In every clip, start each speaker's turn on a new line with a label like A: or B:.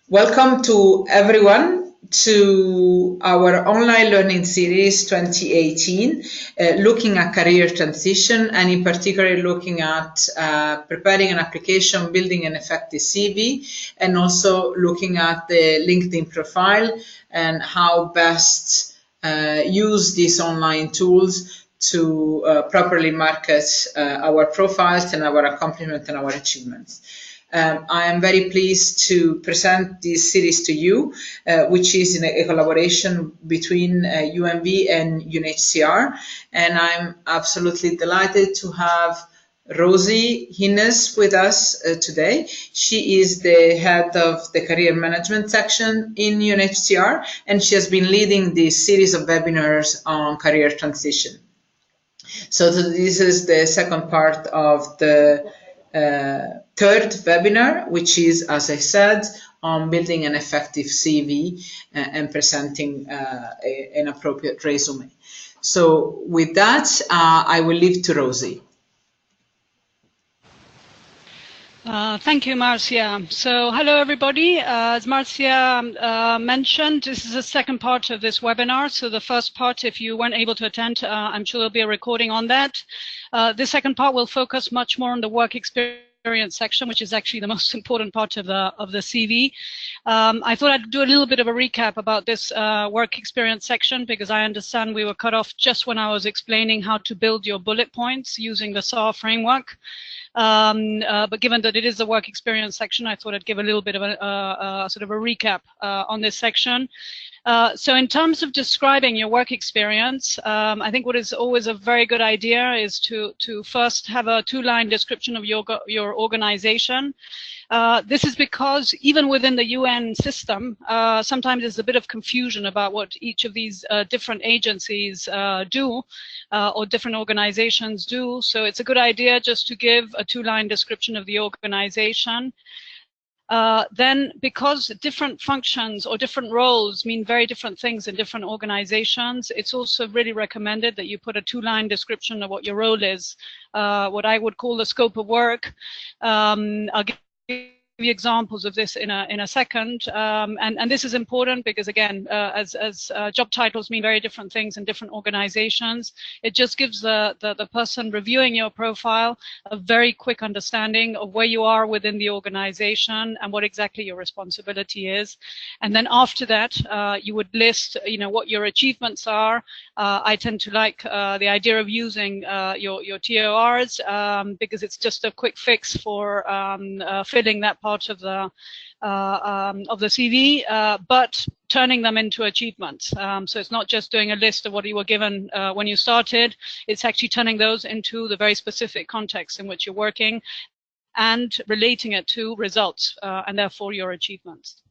A: Welcome to everyone to our online learning series 2018, looking at career transition and in particular looking at preparing an application, building an effective CV, and also looking at the LinkedIn profile and how best use these online tools to properly market our profiles and our accomplishments and our achievements. I am very pleased to present this series to you, which is in a collaboration between UNV and UNHCR. And I'm absolutely delighted to have Rosie Hines with us today. She is the head of the career management section in UNHCR, and she has been leading this series of webinars on career transition. So this is the second part of the third webinar, which is, as I said, on building an effective CV and presenting an appropriate resume. So with that, I will leave to Rosie.
B: Thank you, Marcia. So hello, everybody. As Marcia mentioned, this is the second part of this webinar. So the first part, if you weren't able to attend, I'm sure there'll be a recording on that. The second part will focus much more on the work experience section, which is actually the most important part of the CV. I thought I'd do a little bit of a recap about this work experience section, because I understand we were cut off just when I was explaining how to build your bullet points using the SAR framework. But given that it is the work experience section, I thought I'd give a little bit of a sort of a recap on this section. So in terms of describing your work experience, I think what is always a very good idea is to first have a two-line description of your organization. This is because even within the UN system, sometimes there's a bit of confusion about what each of these different agencies do or different organizations do. So it's a good idea just to give a two-line description of the organization. Then, because different functions or different roles mean very different things in different organizations, it's also really recommended that you put a two-line description of what your role is, what I would call the scope of work. I'll give you examples of this in a second, and this is important because, again, as job titles mean very different things in different organizations, it just gives the person reviewing your profile a very quick understanding of where you are within the organization and what exactly your responsibility is. And then after that, you would list, what your achievements are. I tend to like the idea of using your TORs because it's just a quick fix for filling that part of the CV, but turning them into achievements. So it's not just doing a list of what you were given when you started, it's actually turning those into the very specific context in which you're working and relating it to results and therefore your achievements.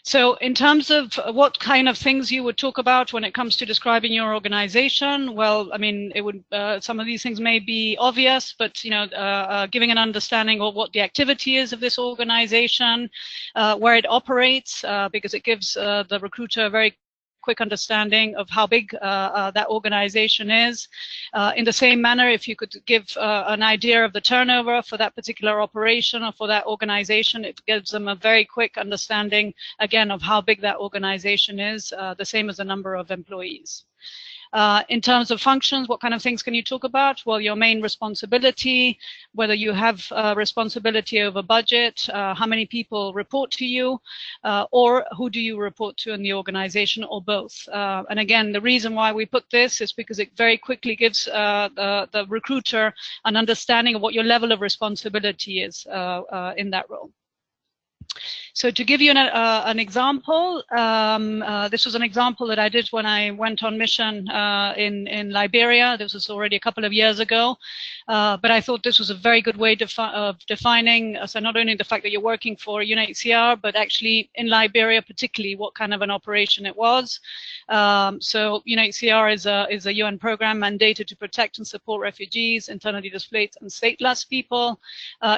B: So in terms of what kind of things you would talk about when it comes to describing your organization, well, I mean, it would some of these things may be obvious, but giving an understanding of what the activity is of this organization, where it operates, because it gives the recruiter a very quick understanding of how big that organization is. In the same manner, if you could give an idea of the turnover for that particular operation or for that organization, it gives them a very quick understanding, again, of how big that organization is, the same as the number of employees. In terms of functions, what kind of things can you talk about? Well, your main responsibility, whether you have responsibility over budget, how many people report to you, or who do you report to in the organization, or both. And again, the reason why we put this is because it very quickly gives the recruiter an understanding of what your level of responsibility is in that role. So to give you an example, this was an example that I did when I went on mission in Liberia. This was already a couple of years ago, but I thought this was a very good way of defining, so not only the fact that you're working for UNHCR, but actually in Liberia particularly what kind of an operation it was. So UNHCR is a UN program mandated to protect and support refugees, internally displaced and stateless people.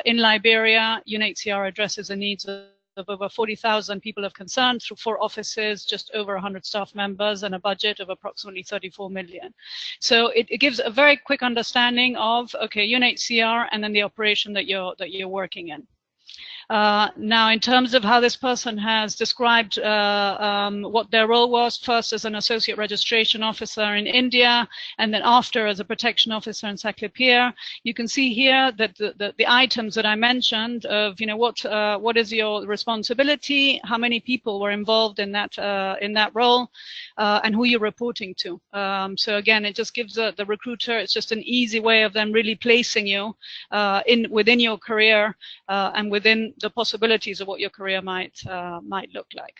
B: In Liberia, UNHCR addresses the needs of over 40,000 people of concern through 4 offices, just over 100 staff members, and a budget of approximately 34 million. So it gives a very quick understanding of, okay, UNHCR and then the operation that you're working in. Now, in terms of how this person has described what their role was, first as an associate registration officer in India, and then after as a protection officer in Saclay-Pierre, you can see here that the items that I mentioned of, what is your responsibility, how many people were involved in that role, and who you're reporting to. So again, it just gives the recruiter, it's just an easy way of them really placing you within your career and within the possibilities of what your career might look like.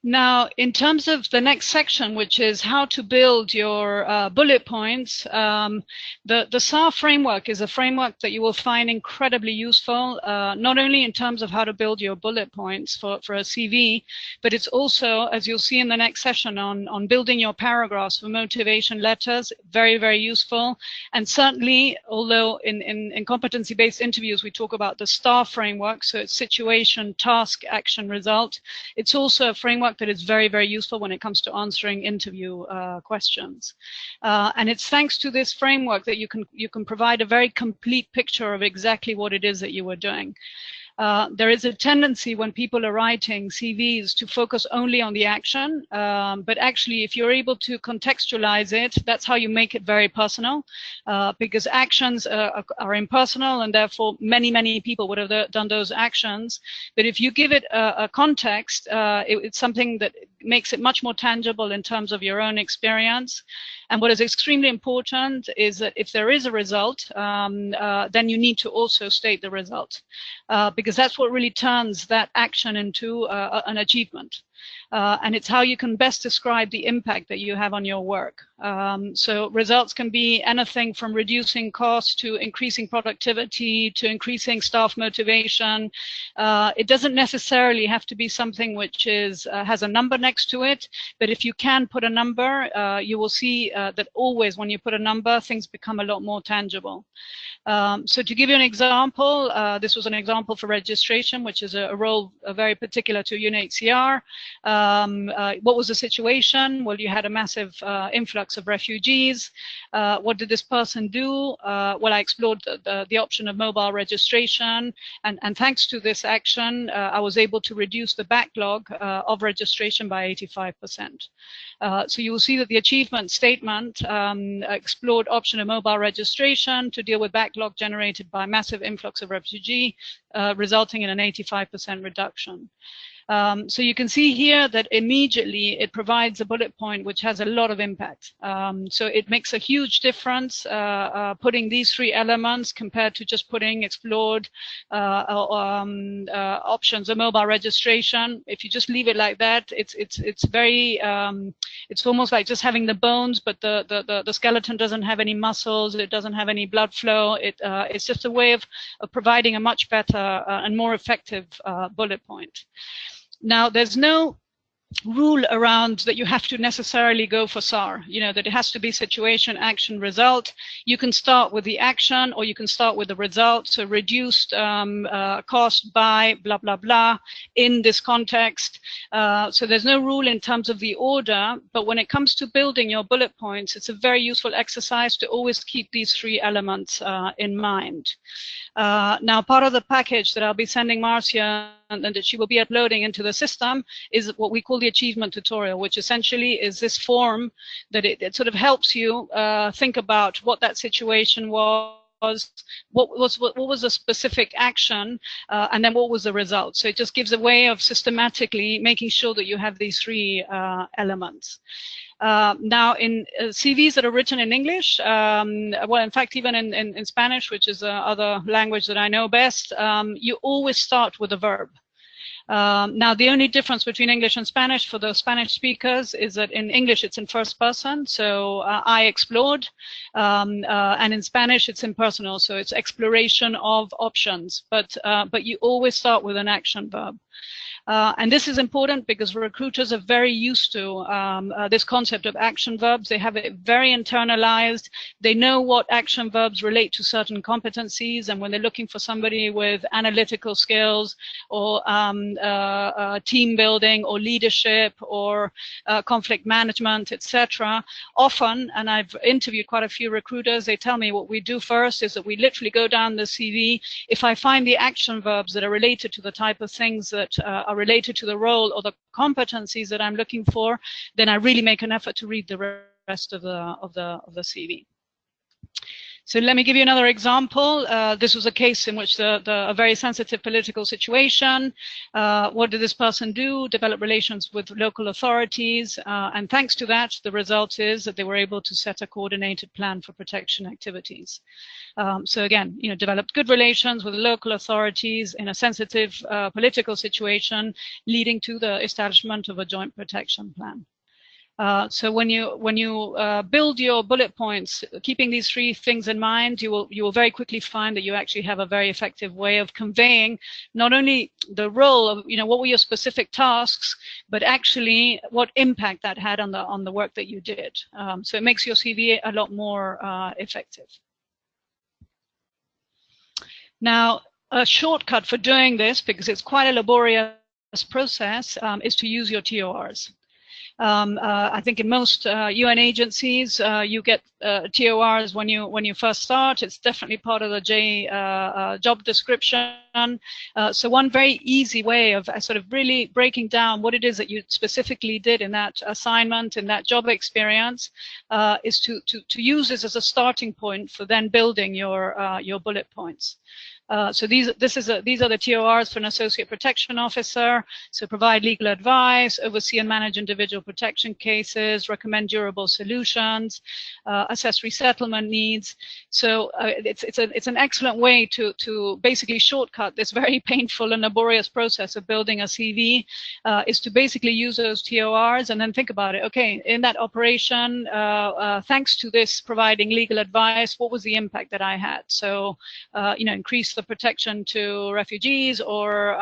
B: Now, in terms of the next section, which is how to build your bullet points, the SAR framework is a framework that you will find incredibly useful, not only in terms of how to build your bullet points for a CV, but it's also, as you'll see in the next session, on building your paragraphs for motivation letters, very, very useful. And certainly, although in competency-based interviews, we talk about the STAR framework, so it's situation, task, action, result. It's also a framework that is very, very useful when it comes to answering interview questions. And it's thanks to this framework that you can provide a very complete picture of exactly what it is that you were doing. There is a tendency when people are writing CVs to focus only on the action, but actually if you're able to contextualize it, that's how you make it very personal, because actions are impersonal and therefore many people would have done those actions. But if you give it a context, it's something that makes it much more tangible in terms of your own experience. And what is extremely important is that if there is a result, then you need to also state the result, because that's what really turns that action into an achievement. And it's how you can best describe the impact that you have on your work. So results can be anything from reducing costs to increasing productivity to increasing staff motivation. It doesn't necessarily have to be something which has a number next to it, but if you can put a number, you will see that always when you put a number, things become a lot more tangible. So to give you an example, this was an example for registration, which is a role very particular to UNHCR. What was the situation? Well, you had a massive influx of refugees. What did this person do? Well, I explored the option of mobile registration, and thanks to this action, I was able to reduce the backlog of registration by 85%. So you will see that the achievement statement explored option of mobile registration to deal with backlog generated by massive influx of refugees, resulting in an 85% reduction. So you can see here that immediately it provides a bullet point which has a lot of impact. So it makes a huge difference putting these three elements compared to just putting explored options of mobile registration. If you just leave it like that, it's very it's almost like just having the bones, but the skeleton doesn't have any muscles, it doesn't have any blood flow. It's just a way of providing a much better and more effective bullet point. Now, there's no rule around that you have to necessarily go for SAR, that it has to be situation, action, result. You can start with the action or you can start with the result. So reduced cost by blah, blah, blah in this context. So there's no rule in terms of the order, but when it comes to building your bullet points, it's a very useful exercise to always keep these three elements in mind. Now, part of the package that I'll be sending Marcia and that she will be uploading into the system is what we call the achievement tutorial, which essentially is this form that it sort of helps you think about what that situation was, what was the specific action, and then what was the result. So it just gives a way of systematically making sure that you have these three elements. Now, in CVs that are written in English, well, in fact, even in Spanish, which is the other language that I know best, you always start with a verb. Now, the only difference between English and Spanish for the Spanish speakers is that in English it's in first person, so I explored, and in Spanish it's impersonal, so it's exploration of options, but you always start with an action verb. And this is important because recruiters are very used to this concept of action verbs. They have it very internalized. They know what action verbs relate to certain competencies, and when they're looking for somebody with analytical skills or team building or leadership or conflict management, etc. Often, and I've interviewed quite a few recruiters, they tell me what we do first is that we literally go down the CV. If I find the action verbs that are related to the type of things that are related to the role or the competencies that I'm looking for, then I really make an effort to read the rest of the CV. So let me give you another example. This was a case in which a very sensitive political situation. What did this person do? Develop relations with local authorities. And thanks to that, the result is that they were able to set a coordinated plan for protection activities. So again, developed good relations with local authorities in a sensitive political situation, leading to the establishment of a joint protection plan. So when you build your bullet points, keeping these three things in mind, you will very quickly find that you actually have a very effective way of conveying not only the role of what were your specific tasks, but actually what impact that had on the work that you did. So it makes your CV a lot more effective. Now, a shortcut for doing this, because it's quite a laborious process, is to use your TORs. I think in most UN agencies, you get TORs when you first start. It's definitely part of the job description. So one very easy way of sort of really breaking down what it is that you specifically did in that assignment, in that job experience, is to use this as a starting point for then building your bullet points. So these are the TORs for an associate protection officer. So provide legal advice, oversee and manage individual protection cases, recommend durable solutions, assess resettlement needs. So it's an excellent way to basically shortcut this very painful and laborious process of building a CV, is to basically use those TORs and then think about it. Okay, in that operation, thanks to this providing legal advice, what was the impact that I had? So increase the protection to refugees, or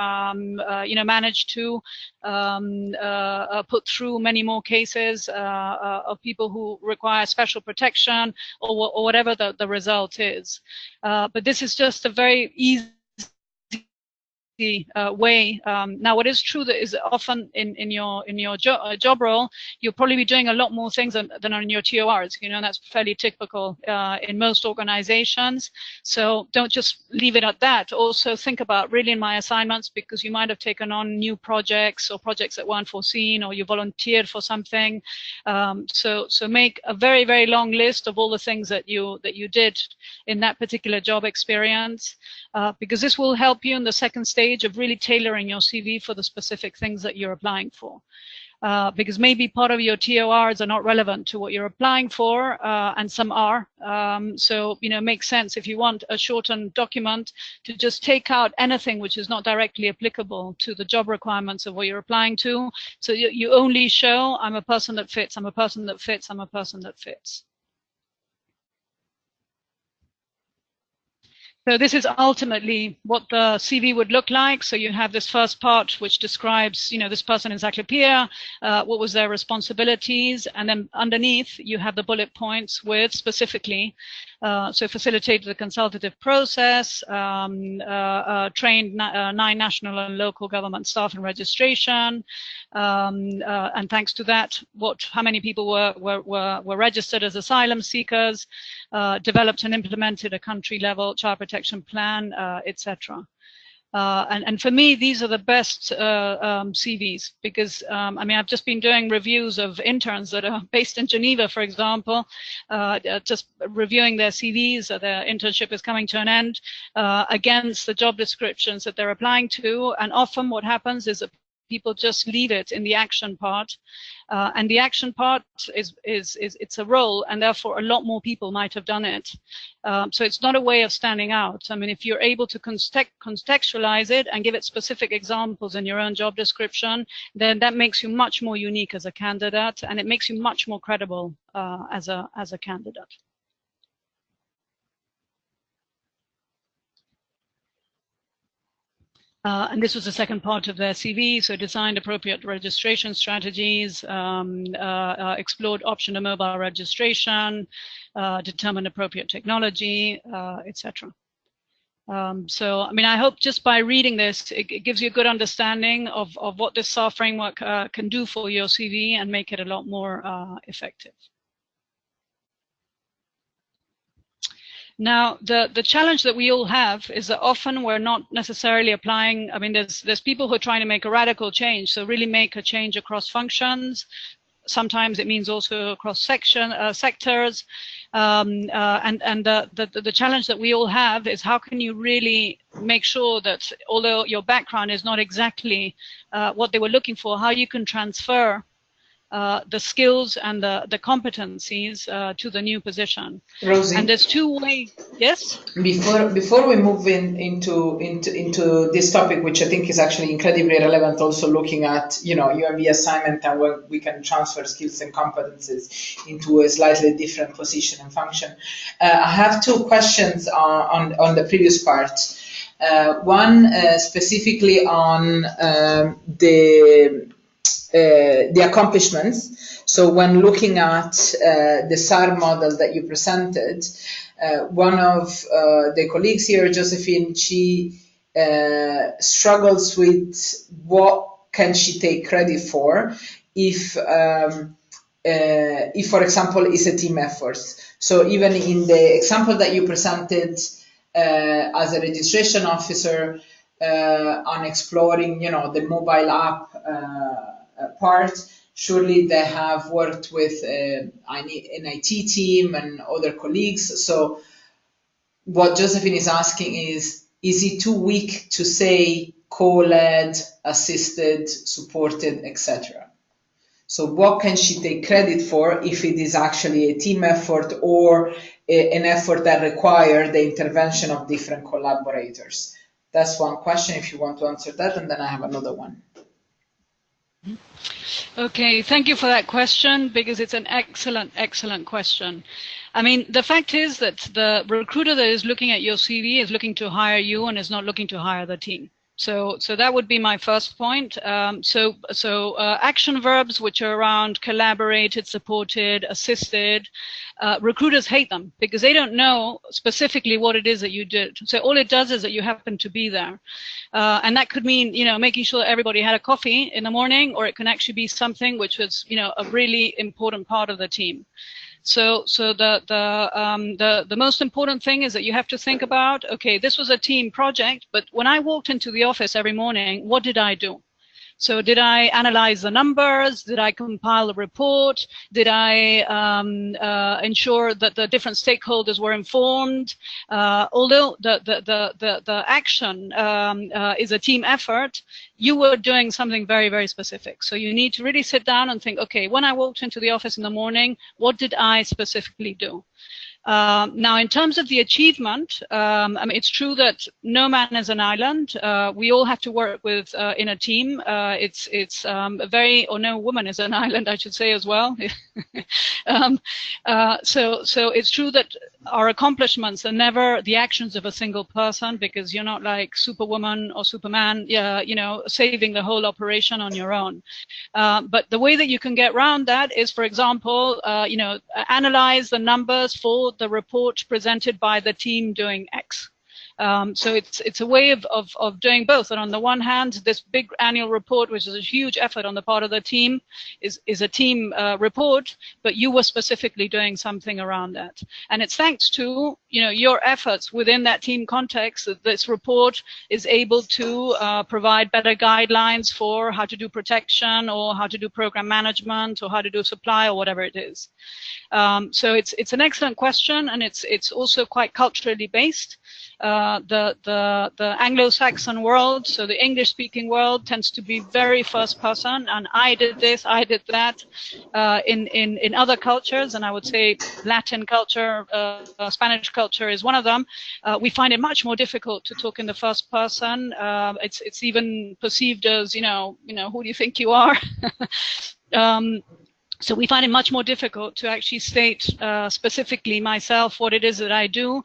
B: manage to put through many more cases of people who require special protection, or whatever the result is. But this is just a very easy way. Now, what is true that is often in your job role, you'll probably be doing a lot more things than on your TORs. That's fairly typical in most organizations. So don't just leave it at that. Also think about really in my assignments, because you might have taken on new projects or projects that weren't foreseen, or you volunteered for something. So make a very, very long list of all the things that you did in that particular job experience, because this will help you in the second stage of really tailoring your CV for the specific things that you're applying for. Because maybe part of your TORs are not relevant to what you're applying for, and some are. So, it makes sense, if you want a shortened document, to just take out anything which is not directly applicable to the job requirements of what you're applying to. So you only show, I'm a person that fits, I'm a person that fits, I'm a person that fits. So this is ultimately what the CV would look like. So you have this first part which describes, this person in Zaclopia, what was their responsibilities, and then underneath you have the bullet points with specifically, so facilitated the consultative process, trained 9 national and local government staff in registration, and thanks to that, how many people were registered as asylum seekers, developed and implemented a country-level child protection plan, etc. And for me, these are the best CVs, because I've just been doing reviews of interns that are based in Geneva, for example, just reviewing their CVs. Their internship is coming to an end, against the job descriptions that they're applying to, and often what happens is that people just leave it in the action part, and the action part it's a role, and therefore a lot more people might have done it. So it's not a way of standing out. If you're able to contextualize it and give it specific examples in your own job description, then that makes you much more unique as a candidate, and it makes you much more credible as a candidate. And this was the second part of their CV. So designed appropriate registration strategies, explored option to mobile registration, determined appropriate technology, etc. So, I mean, I hope just by reading this, it gives you a good understanding of what this SAR framework can do for your CV and make it a lot more effective. Now, the challenge that we all have is that often we're not necessarily applying. I mean, there's people who are trying to make a radical change, so really make a change across functions. Sometimes it means also across sectors. And the challenge that we all have is how can you really make sure that although your background is not exactly what they were looking for, how you can transfer the skills and the competencies to the new position.
A: Rosie,
B: and there's two ways. Yes.
A: Before we move into this topic, which I think is actually incredibly relevant, also looking at UMB assignment and where we can transfer skills and competences into a slightly different position and function. I have two questions on the previous part. One specifically on the accomplishments. So when looking at the SAR model that you presented, one of the colleagues here, Josephine, she struggles with what can she take credit for if, for example, it's a team effort. So even in the example that you presented as a registration officer on exploring, the mobile app part, surely they have worked with an IT team and other colleagues. So what Josephine is asking is it too weak to say co-led, assisted, supported, etc.? So what can she take credit for if it is actually a team effort or an effort that requires the intervention of different collaborators? That's one question, if you want to answer that, and then I have another one.
B: Okay, thank you for that question, because it's an excellent question. I mean, the fact is that the recruiter that is looking at your CV is looking to hire you and is not looking to hire the team. So that would be my first point. Action verbs, which are around collaborated, supported, assisted, recruiters hate them because they don't know specifically what it is that you did. So all it does is that you happen to be there. And that could mean, making sure that everybody had a coffee in the morning, or it can actually be something which was, a really important part of the team. So the most important thing is that you have to think about, okay, this was a team project, but when I walked into the office every morning, what did I do? So did I analyze the numbers? Did I compile a report? Did I ensure that the different stakeholders were informed? Although the action is a team effort, you were doing something very, very specific. So you need to really sit down and think, okay, when I walked into the office in the morning, what did I specifically do? Now, in terms of the achievement, I mean, it's true that no man is an island. We all have to work with in a team. Or no woman is an island, I should say as well. So it's true that our accomplishments are never the actions of a single person, because you're not like Superwoman or Superman, saving the whole operation on your own. But the way that you can get around that is, for example, analyze the numbers for the report presented by the team doing X. So it's a way of doing both. And on the one hand, this big annual report, which is a huge effort on the part of the team, is a team report, but you were specifically doing something around that. And it's thanks to your efforts within that team context that this report is able to provide better guidelines for how to do protection, or how to do program management, or how to do supply, or whatever it is. So it's an excellent question, and it's also quite culturally based. The Anglo-Saxon world, so the English-speaking world, tends to be very first person, and I did this, I did that. In other cultures, and I would say Latin culture, Spanish culture is one of them, we find it much more difficult to talk in the first person. It's even perceived as, who do you think you are? So we find it much more difficult to actually state specifically myself what it is that I do,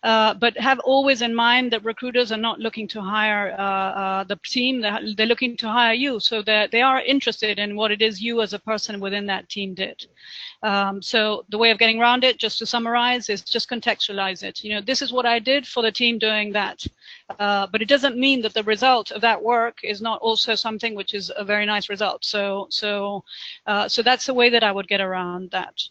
B: but have always in mind that recruiters are not looking to hire the team, they're looking to hire you, so that they are interested in what it is you as a person within that team did. So the way of getting around it, just to summarize, is just contextualize it. You know, this is what I did for the team doing that. But it doesn't mean that the result of that work is not also something which is a very nice result. So that's the way that I would get around that.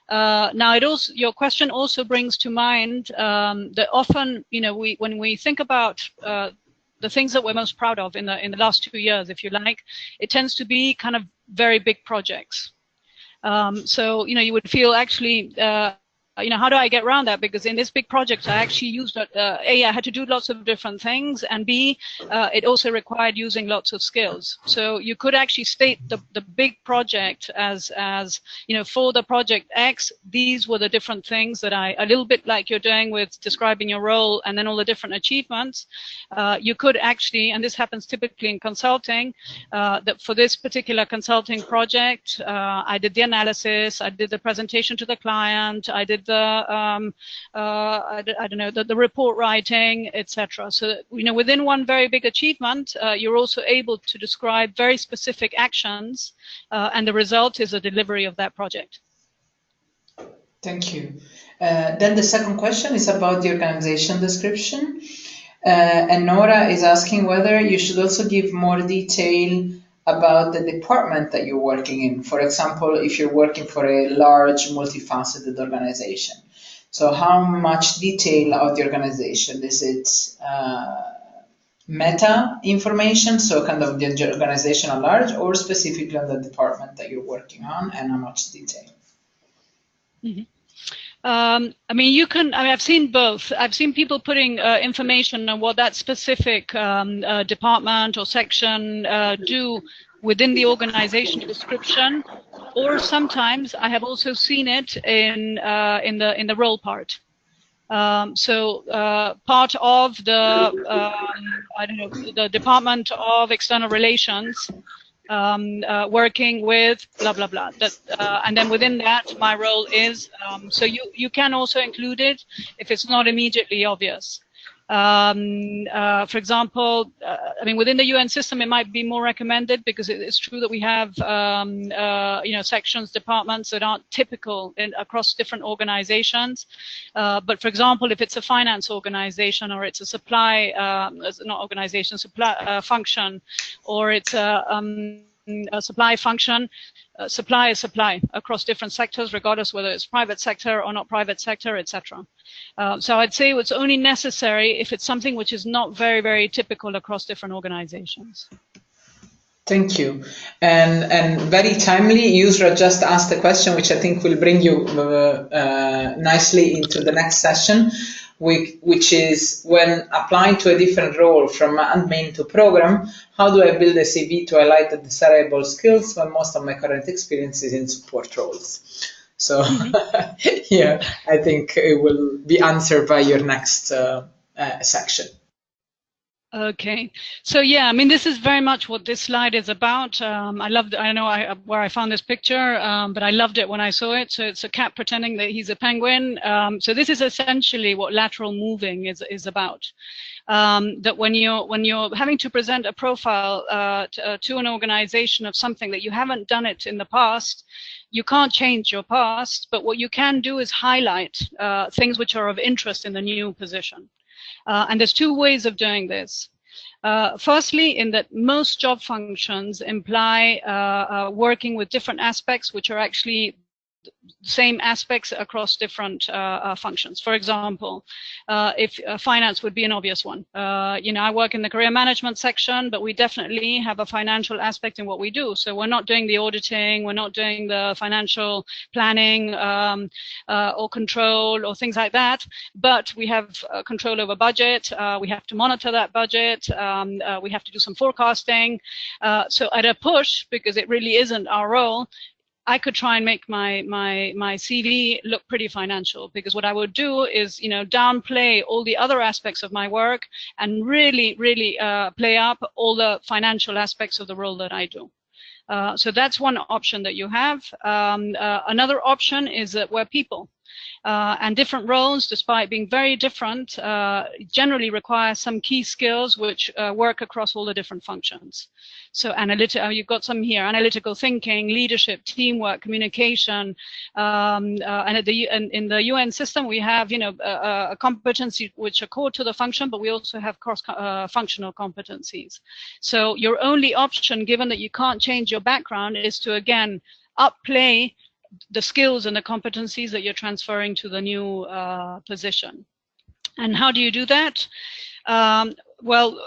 B: Now, your question also brings to mind that often, you know, when we think about the things that we're most proud of in the last 2 years, if you like, it tends to be kind of very big projects. So, you know, you would feel actually, you know, how do I get around that? Because in this big project, I actually used, A, I had to do lots of different things, and B, it also required using lots of skills. So you could actually state the big project as, you know, for the project X, these were the different things that a little bit like you're doing with describing your role and then all the different achievements, you could actually, and this happens typically in consulting, that for this particular consulting project, I did the analysis, I did the presentation to the client, I did the I don't know, the report writing, etc. So, you know, within one very big achievement, you're also able to describe very specific actions, and the result is a delivery of that project.
A: Thank you. Then the second question is about the organization description. And Nora is asking whether you should also give more detail about the department that you're working in. For example, if you're working for a large, multifaceted organization. So how much detail of the organization? Is it meta information, so kind of the organization at large, or specifically on the department that you're working on, and how much detail?
B: Mm-hmm. I mean, you can, I mean, I've seen both. I've seen people putting information on what that specific department or section do within the organization description, or sometimes I have also seen it in the role part. So part of the, I don't know, the Department of External Relations, working with blah blah blah, that and then within that my role is, so you can also include it if it's not immediately obvious. For example, I mean, within the UN system it might be more recommended, because it's true that we have you know, sections, departments that aren't typical across different organizations, but for example, if it's a finance organization, or it's a supply not organization, supply function, or it's a supply function, supply is supply across different sectors, regardless whether it's private sector or not private sector, etc. So I'd say it's only necessary if it's something which is not very, very typical across different organizations.
A: Thank you. And very timely, Yusra just asked a question which I think will bring you nicely into the next session, which is, when applying to a different role from admin to program, how do I build a CV to highlight the desirable skills when most of my current experience is in support roles? So yeah, I think it will be answered by your next section.
B: Okay, so yeah, I mean, this is very much what this slide is about. I loved, I know where I found this picture, but I loved it when I saw it. So it's a cat pretending that he's a penguin. So this is essentially what lateral moving is about. That when you're having to present a profile to an organization of something that you haven't done it in the past, you can't change your past, but what you can do is highlight things which are of interest in the new position. And there's two ways of doing this. Firstly, in that most job functions imply working with different aspects which are actually same aspects across different functions. For example, if finance would be an obvious one. You know, I work in the career management section, but we definitely have a financial aspect in what we do. So we're not doing the auditing, we're not doing the financial planning or control or things like that, but we have control over budget, we have to monitor that budget, we have to do some forecasting. So at a push, because it really isn't our role, I could try and make my CV look pretty financial, because what I would do is, you know, downplay all the other aspects of my work and really play up all the financial aspects of the role that I do. So that's one option that you have. Another option is that we're people. And different roles, despite being very different, generally require some key skills which work across all the different functions. So you've got some here: analytical thinking, leadership, teamwork, communication. And in the UN system, we have, a competency which are core to the function, but we also have cross-functional competencies. So your only option, given that you can't change your background, is to, again, upplay the skills and the competencies that you're transferring to the new position. And how do you do that? Well,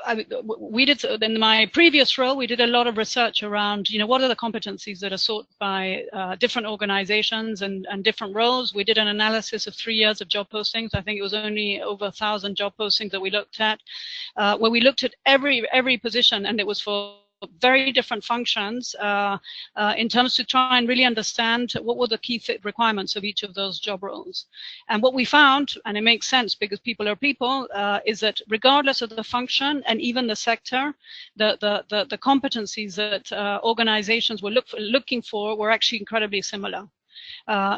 B: we did, in my previous role, we did a lot of research around, what are the competencies that are sought by different organizations and different roles. We did an analysis of 3 years of job postings. I think it was only over 1,000 job postings that we looked at, where we looked at every position, and it was for very different functions in terms to try and really understand what were the key requirements of each of those job roles. And what we found, and it makes sense because people are people, is that regardless of the function and even the sector, the competencies that organizations were looking for were actually incredibly similar.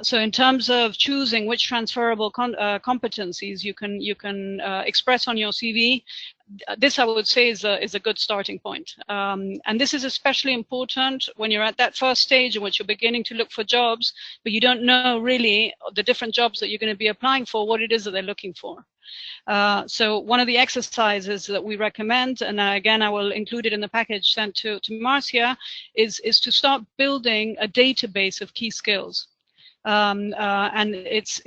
B: So in terms of choosing which transferable competencies you can express on your CV, this I would say is a good starting point. And this is especially important when you're at that first stage in which you're beginning to look for jobs, but you don't know really the different jobs that you're going to be applying for, what it is that they're looking for. So one of the exercises that we recommend, and again I will include it in the package sent to Marcia, is to start building a database of key skills. And it's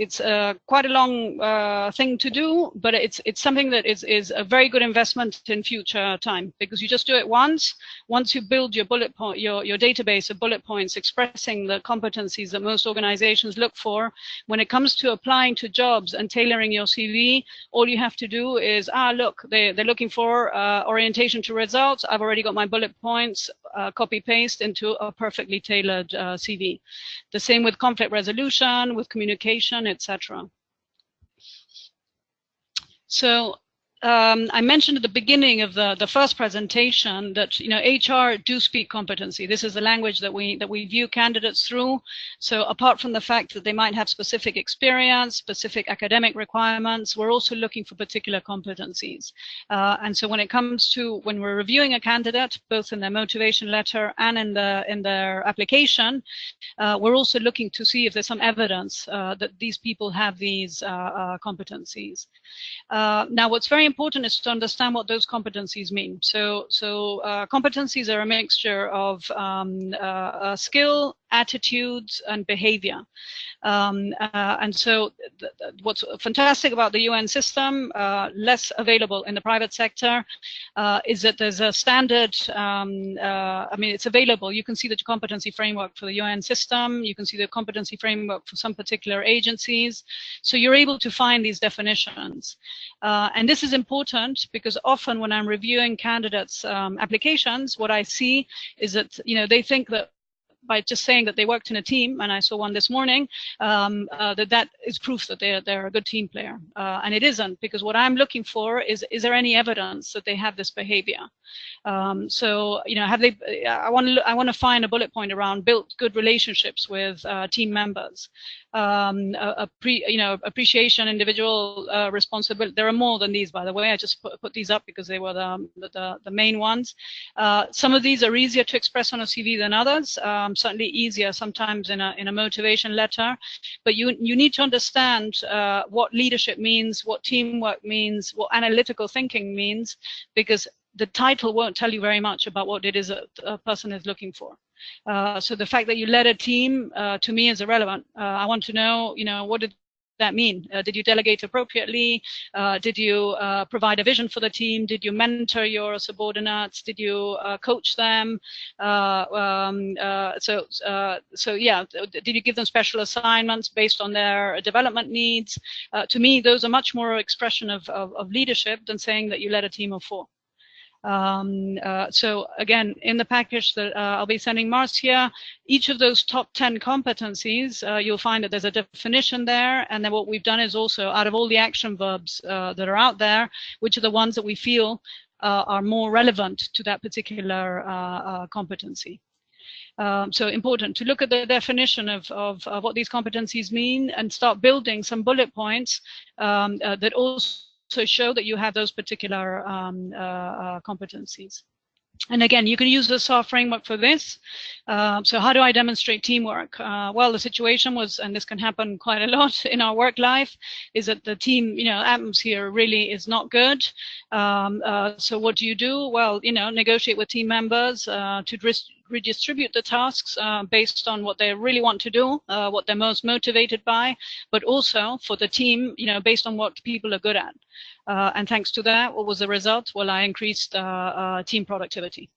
B: quite a long thing to do, but it's something that is a very good investment in future time, because you just do it once you build your your database of bullet points expressing the competencies that most organizations look for. When it comes to applying to jobs and tailoring your CV, all you have to do is, look, they're looking for orientation to results. I've already got my bullet points, copy paste into a perfectly tailored CV. The same with conflict resolution, with communication, etc. So I mentioned at the beginning of the first presentation that HR do speak competency. This is the language that we view candidates through. So apart from the fact that they might have specific experience, specific academic requirements, we're also looking for particular competencies. And so when we're reviewing a candidate, both in their motivation letter and in their application, we're also looking to see if there's some evidence that these people have these competencies. Now, what's very important is to understand what those competencies mean. So competencies are a mixture of skill, attitudes, and behavior. And so what's fantastic about the UN system, less available in the private sector, is that there's a standard, it's available. You can see the competency framework for the UN system. You can see the competency framework for some particular agencies. So you're able to find these definitions. And this is important because often when I'm reviewing candidates' applications, what I see is that, they think that by just saying that they worked in a team, and I saw one this morning, that is proof that they're a good team player. And it isn't, because what I'm looking for is there any evidence that they have this behavior? So, have they? I want to find a bullet point around built good relationships with team members. Appreciation, individual responsibility. There are more than these, by the way. I just put these up because they were the main ones. Some of these are easier to express on a CV than others. Certainly easier sometimes in a motivation letter. But you need to understand what leadership means, what teamwork means, what analytical thinking means, because the title won't tell you very much about what it is a person is looking for. So the fact that you led a team, to me, is irrelevant. I want to know, what did that mean? Did you delegate appropriately? Did you provide a vision for the team? Did you mentor your subordinates? Did you coach them? Did you give them special assignments based on their development needs? To me, those are much more expression of leadership than saying that you led a team of 4. So again, in the package that I'll be sending Marcia, each of those top 10 competencies, you'll find that there's a definition there. And then what we've done is also, out of all the action verbs that are out there, which are the ones that we feel are more relevant to that particular competency. So important to look at the definition of what these competencies mean and start building some bullet points that also show that you have those particular competencies. And again, you can use the SAR framework for this. So how do I demonstrate teamwork? Well, the situation was, and this can happen quite a lot in our work life, is that the team, atmosphere really is not good. So what do? Well, negotiate with team members to redistribute the tasks based on what they really want to do, what they're most motivated by, but also for the team, based on what people are good at. And thanks to that, what was the result? Well, I increased team productivity.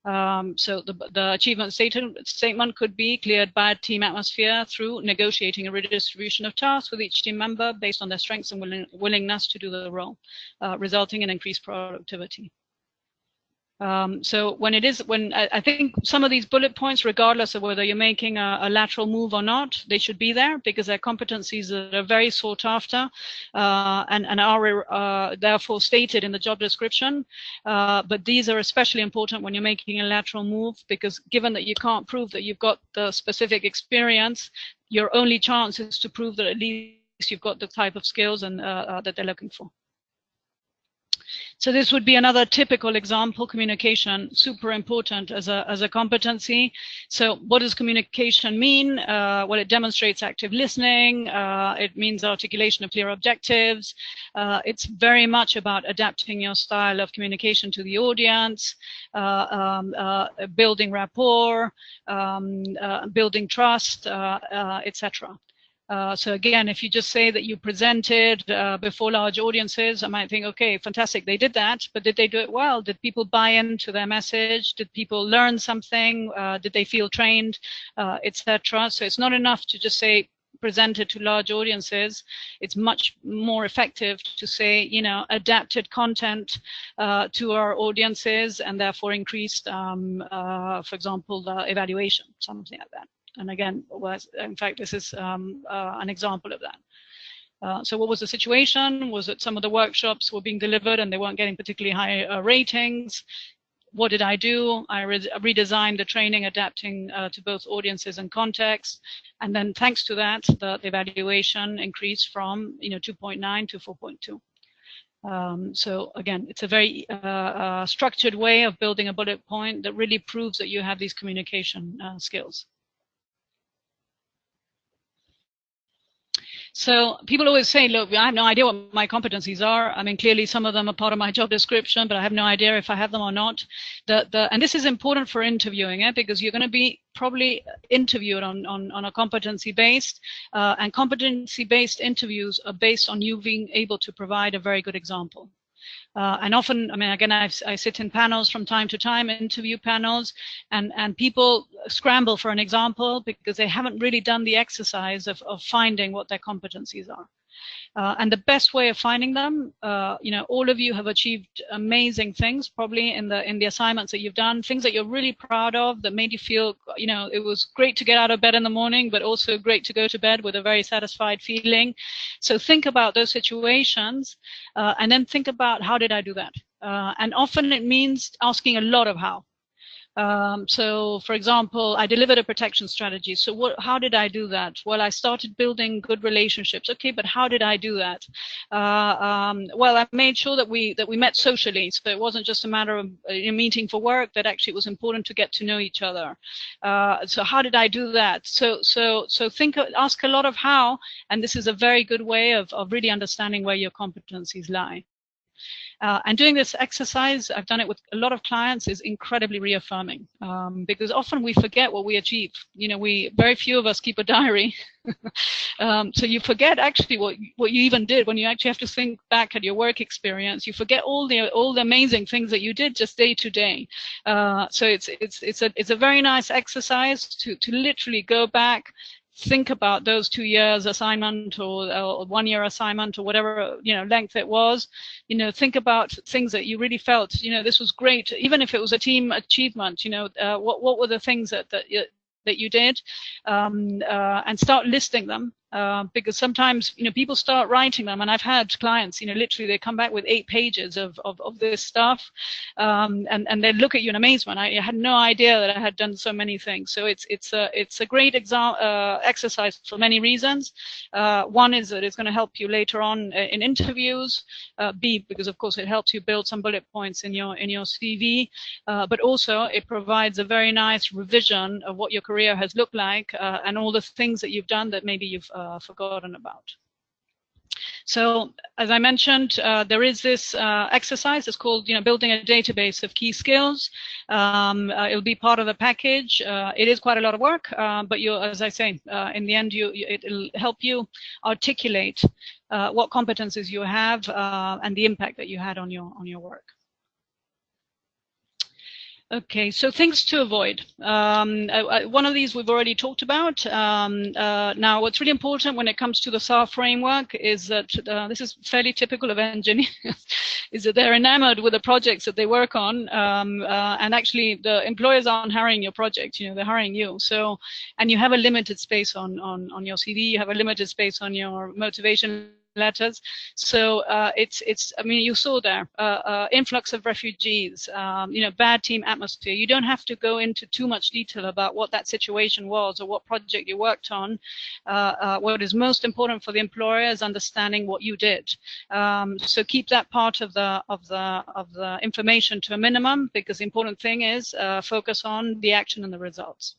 B: So the achievement statement could be cleared bad team atmosphere through negotiating a redistribution of tasks with each team member based on their strengths and willingness to do the role, resulting in increased productivity. So when I think some of these bullet points, regardless of whether you're making a lateral move or not, they should be there because they're competencies that are very sought after and are therefore stated in the job description. But these are especially important when you're making a lateral move, because given that you can't prove that you've got the specific experience, your only chance is to prove that at least you've got the type of skills and that they're looking for. So this would be another typical example. Communication, super important as a competency. So what does communication mean? Well, it demonstrates active listening. It means articulation of clear objectives. It's very much about adapting your style of communication to the audience, building rapport, building trust, etc. So again, if you just say that you presented before large audiences, I might think, okay, fantastic, they did that, but did they do it well? Did people buy into their message? Did people learn something? Did they feel trained, etc.? So it's not enough to just say presented to large audiences. It's much more effective to say, adapted content to our audiences and therefore increased, for example, the evaluation, something like that. And again, in fact, this is an example of that. So what was the situation? Was that some of the workshops were being delivered and they weren't getting particularly high ratings? What did I do? I redesigned the training, adapting to both audiences and contexts. And then thanks to that, the evaluation increased from 2.9 to 4.2. So again, it's a very structured way of building a bullet point that really proves that you have these communication skills. So people always say, look, I have no idea what my competencies are. I mean, clearly some of them are part of my job description, but I have no idea if I have them or not. And this is important for interviewing, because you're going to be probably interviewed on a competency-based, and competency-based interviews are based on you being able to provide a very good example. And often, I mean, again, I sit in panels from time to time, interview panels, and people scramble for an example because they haven't really done the exercise of finding what their competencies are. And the best way of finding them, all of you have achieved amazing things probably in the assignments that you've done, things that you're really proud of, that made you feel, it was great to get out of bed in the morning, but also great to go to bed with a very satisfied feeling. So think about those situations, and then think about, how did I do that? And often it means asking a lot of how. So, for example, I delivered a protection strategy. So how did I do that? Well, I started building good relationships. Okay, but how did I do that? Well, I made sure that we met socially. So it wasn't just a matter of a meeting for work, that actually it was important to get to know each other. So how did I do that? So ask a lot of how, and this is a very good way of really understanding where your competencies lie. And doing this exercise, I've done it with a lot of clients, is incredibly reaffirming, because often we forget what we achieve. Very few of us keep a diary. So you forget actually what you even did when you actually have to think back at your work experience. You forget all the amazing things that you did just day to day. So it's a very nice exercise to literally go back, think about those 2 years assignment or 1 year assignment or whatever length it was. Think about things that you really felt this was great, even if it was a team achievement. What were the things that you did, and start listing them. because sometimes, people start writing them, and I've had clients, literally they come back with 8 pages of this stuff, and they look at you in amazement. I had no idea that I had done so many things. So it's a great exercise for many reasons. One is that it's going to help you later on in interviews. B, because of course it helps you build some bullet points in your CV, but also it provides a very nice revision of what your career has looked like, and all the things that you've done that maybe you've forgotten about. So, as I mentioned, there is this exercise. It's called, building a database of key skills. It'll be part of the package. It is quite a lot of work, but as I say, in the end, it'll help you articulate what competencies you have and the impact that you had on your work. Okay, so things to avoid. One of these we've already talked about. Now, what's really important when it comes to the SAR framework is that this is fairly typical of engineers, is that they're enamored with the projects that they work on, and actually the employers aren't hiring your project, they're hiring you. So, and you have a limited space on your CV, you have a limited space on your motivation letters. So I mean, you saw there, influx of refugees, bad team atmosphere. You don't have to go into too much detail about what that situation was or what project you worked on. What is most important for the employer is understanding what you did. So keep that part of the information to a minimum, because the important thing is focus on the action and the results.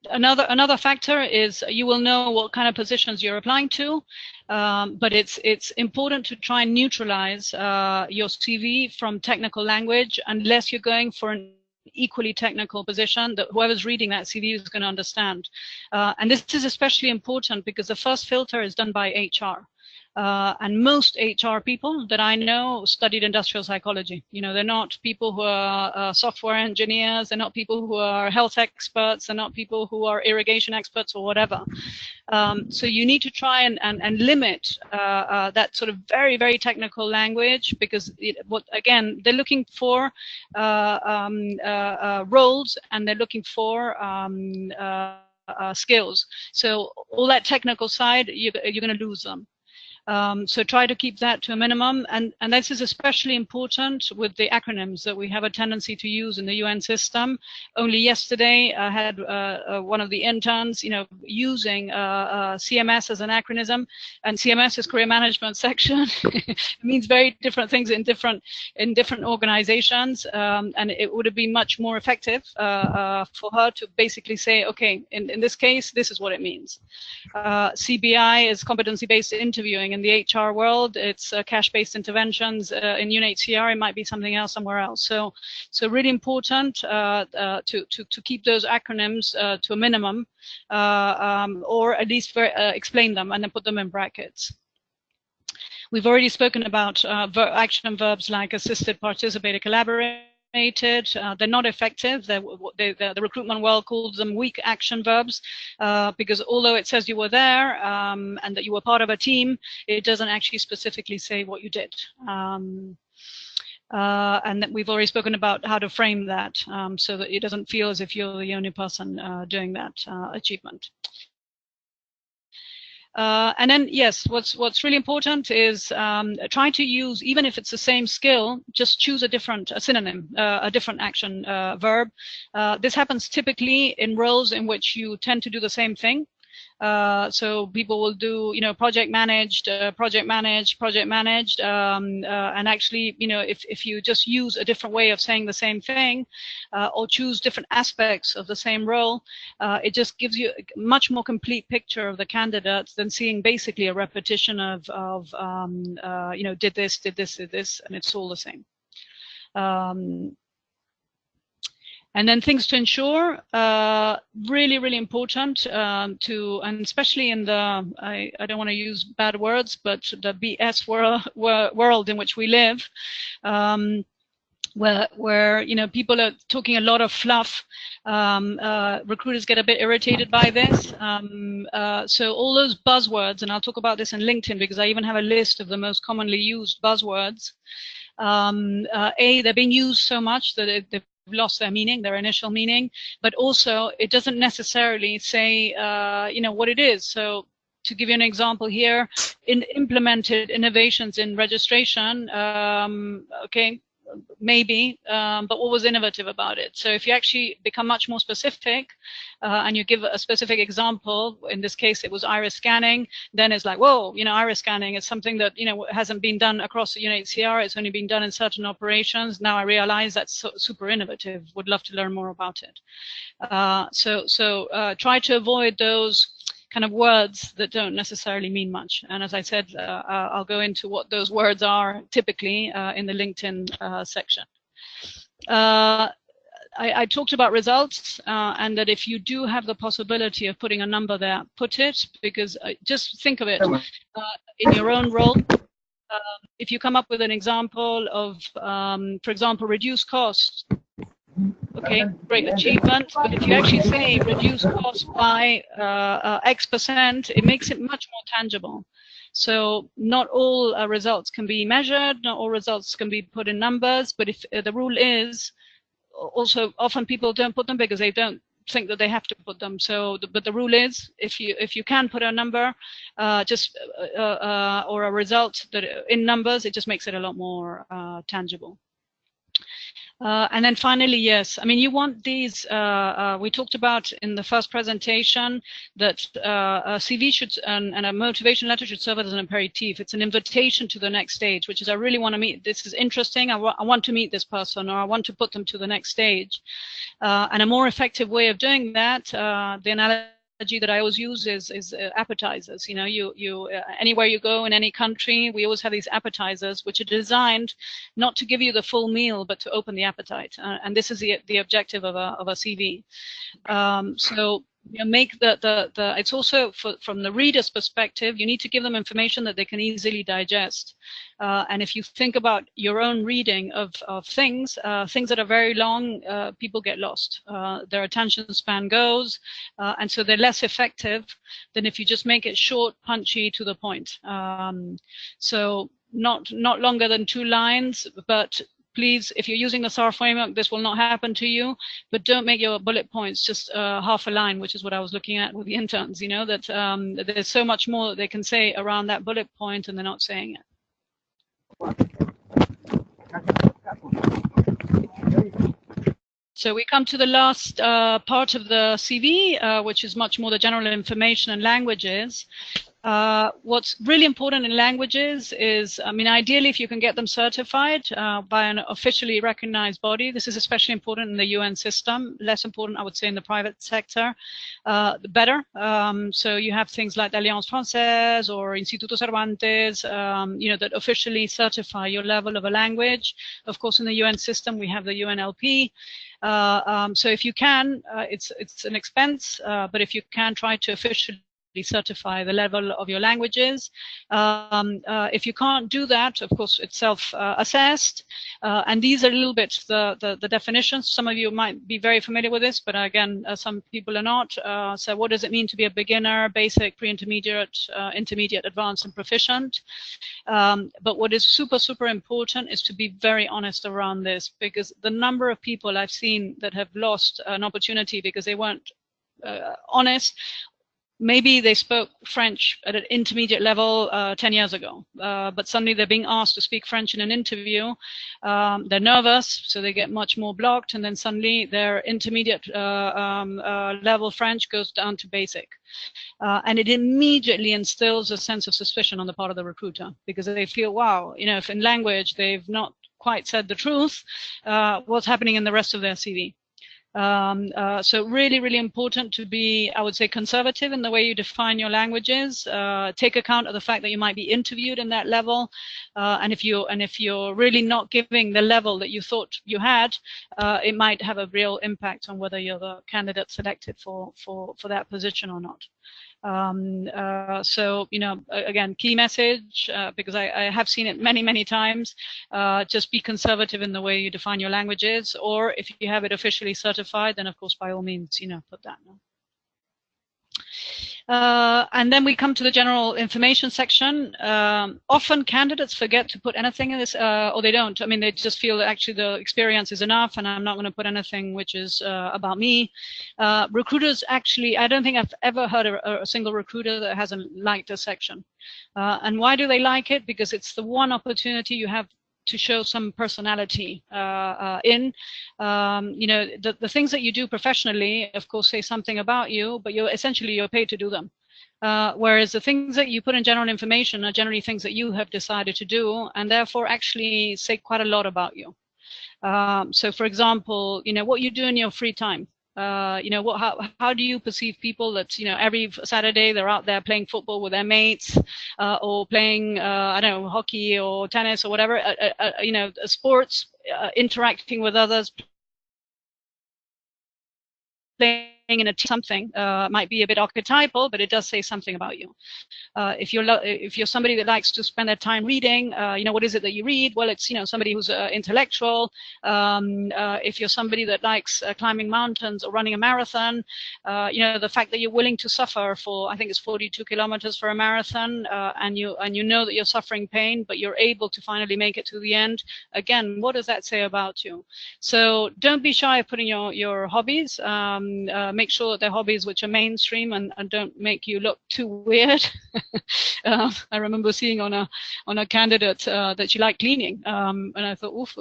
B: Another factor is you will know what kind of positions you're applying to, but it's important to try and neutralize your CV from technical language, unless you're going for an equally technical position that whoever's reading that CV is going to understand. And this is especially important because the first filter is done by HR. And most HR people that I know studied industrial psychology. They're not people who are software engineers. They're not people who are health experts. They're not people who are irrigation experts or whatever. So you need to try and limit that sort of very, very technical language, because again, they're looking for roles, and they're looking for skills. So all that technical side, you're going to lose them. So try to keep that to a minimum, and this is especially important with the acronyms that we have a tendency to use in the UN system. Only yesterday I had one of the interns, using CMS as an acronym, and CMS is Career Management Section. It means very different things in different organizations, and it would have been much more effective for her to basically say, okay, in this case, this is what it means. CBI is competency-based interviewing. In the HR world, it's cash-based interventions. In UNHCR, it might be something else somewhere else. So really important to keep those acronyms to a minimum, or at least explain them and then put them in brackets. We've already spoken about action verbs like assisted, participated, collaborated. They're not effective. The recruitment world calls them weak action verbs, because although it says you were there and that you were part of a team, it doesn't actually specifically say what you did. And that we've already spoken about how to frame that, so that it doesn't feel as if you're the only person doing that achievement. And then, yes, what's really important is try to use, even if it's the same skill, just choose a synonym, a different action verb. This happens typically in roles in which you tend to do the same thing. So people will do, project managed, and actually, if you just use a different way of saying the same thing, or choose different aspects of the same role, it just gives you a much more complete picture of the candidates than seeing basically a repetition of did this, and it's all the same. And then things to ensure, really, really important and especially in the, I don't want to use bad words, but the BS world in which we live, where people are talking a lot of fluff. Recruiters get a bit irritated by this. So all those buzzwords, and I'll talk about this in LinkedIn because I even have a list of the most commonly used buzzwords. They're being used so much that they've lost their meaning, their initial meaning, but also it doesn't necessarily say, what it is. So to give you an example here, implemented innovations in registration, okay, maybe, but what was innovative about it? So if you actually become much more specific and you give a specific example, in this case it was iris scanning, then it's like, whoa, iris scanning is something that hasn't been done across the UNHCR. It's only been done in certain operations. Now I realize that's super innovative. Would love to learn more about it. So try to avoid those kind of words that don't necessarily mean much. And as I said, I'll go into what those words are typically in the LinkedIn section. I talked about results and that if you do have the possibility of putting a number there, put it, because just think of it in your own role. If you come up with an example of, for example, reduce costs, okay, great achievement. But if you actually say reduce cost by X%, it makes it much more tangible. So not all results can be measured, not all results can be put in numbers, but if the rule is, also often people don't put them because they don't think that they have to put them. So, but the rule is, if you can put a number, or a result that in numbers, it just makes it a lot more tangible. And then finally, yes, I mean, you want these, we talked about in the first presentation that a CV should, and a motivation letter should serve as an aperitif. It's an invitation to the next stage, which is, I really want to meet, this is interesting, I want to meet this person, or I want to put them to the next stage. And a more effective way of doing that, the analogy that I always use is appetizers. Anywhere you go in any country, we always have these appetizers, which are designed not to give you the full meal, but to open the appetite. And this is the objective of a CV. So make it's also from the reader's perspective, you need to give them information that they can easily digest. And if you think about your own reading of things that are very long, people get lost. Their attention span goes, and so they're less effective than if you just make it short, punchy, to the point. So not longer than 2 lines, but please, if you're using the SAR framework, this will not happen to you, but don't make your bullet points just half a line, which is what I was looking at with the interns, that there's so much more that they can say around that bullet point and they're not saying it. So we come to the last part of the CV, which is much more the general information and languages. What's really important in languages is, I mean, ideally, if you can get them certified by an officially recognized body. This is especially important in the UN system, less important, I would say, in the private sector, the better. So you have things like the Alliance Française or Instituto Cervantes, that officially certify your level of a language. Of course, in the UN system, we have the UNLP. So if you can, it's an expense, but if you can, try to officially certify the level of your languages. If you can't do that, of course, it's self-assessed. And these are a little bit the definitions. Some of you might be very familiar with this, but again, some people are not. So what does it mean to be a beginner, basic, pre-intermediate, intermediate, advanced, and proficient? But what is super, super important is to be very honest around this, because the number of people I've seen that have lost an opportunity because they weren't honest. Maybe they spoke French at an intermediate level 10 years ago, but suddenly they're being asked to speak French in an interview. They're nervous, so they get much more blocked, and then suddenly their intermediate level French goes down to basic. And it immediately instills a sense of suspicion on the part of the recruiter, because they feel, wow, if in language they've not quite said the truth, what's happening in the rest of their CV? So really, really important to be, I would say, conservative in the way you define your languages. Take account of the fact that you might be interviewed in that level, and if you're really not giving the level that you thought you had, it might have a real impact on whether you're the candidate selected for that position or not. So, again, key message, because I have seen it many, many times, just be conservative in the way you define your languages, or if you have it officially certified, then of course, by all means, put that. And then we come to the general information section. Often candidates forget to put anything in this, or they don't. I mean, they just feel that actually the experience is enough and I'm not going to put anything which is about me. Recruiters actually, I don't think I've ever heard a single recruiter that hasn't liked a section. And why do they like it? Because it's the one opportunity you have to show some personality in. The things that you do professionally, of course, say something about you, but you're paid to do them. Whereas the things that you put in general information are generally things that you have decided to do, and therefore actually say quite a lot about you. So, for example, what you do in your free time. How do you perceive people that, every Saturday they're out there playing football with their mates, or playing, I don't know, hockey or tennis or whatever, sports, interacting with others, playing in a team, something might be a bit archetypal, but it does say something about you. If you're somebody that likes to spend their time reading, what is it that you read? Well, it's somebody who's intellectual. If you're somebody that likes climbing mountains or running a marathon, the fact that you're willing to suffer for, I think it's 42 kilometers for a marathon, and you know that you're suffering pain, but you're able to finally make it to the end. Again, what does that say about you? So don't be shy of putting your hobbies. Make sure that they're hobbies which are mainstream and don't make you look too weird. I remember seeing on a candidate that she liked cleaning, and I thought, oof,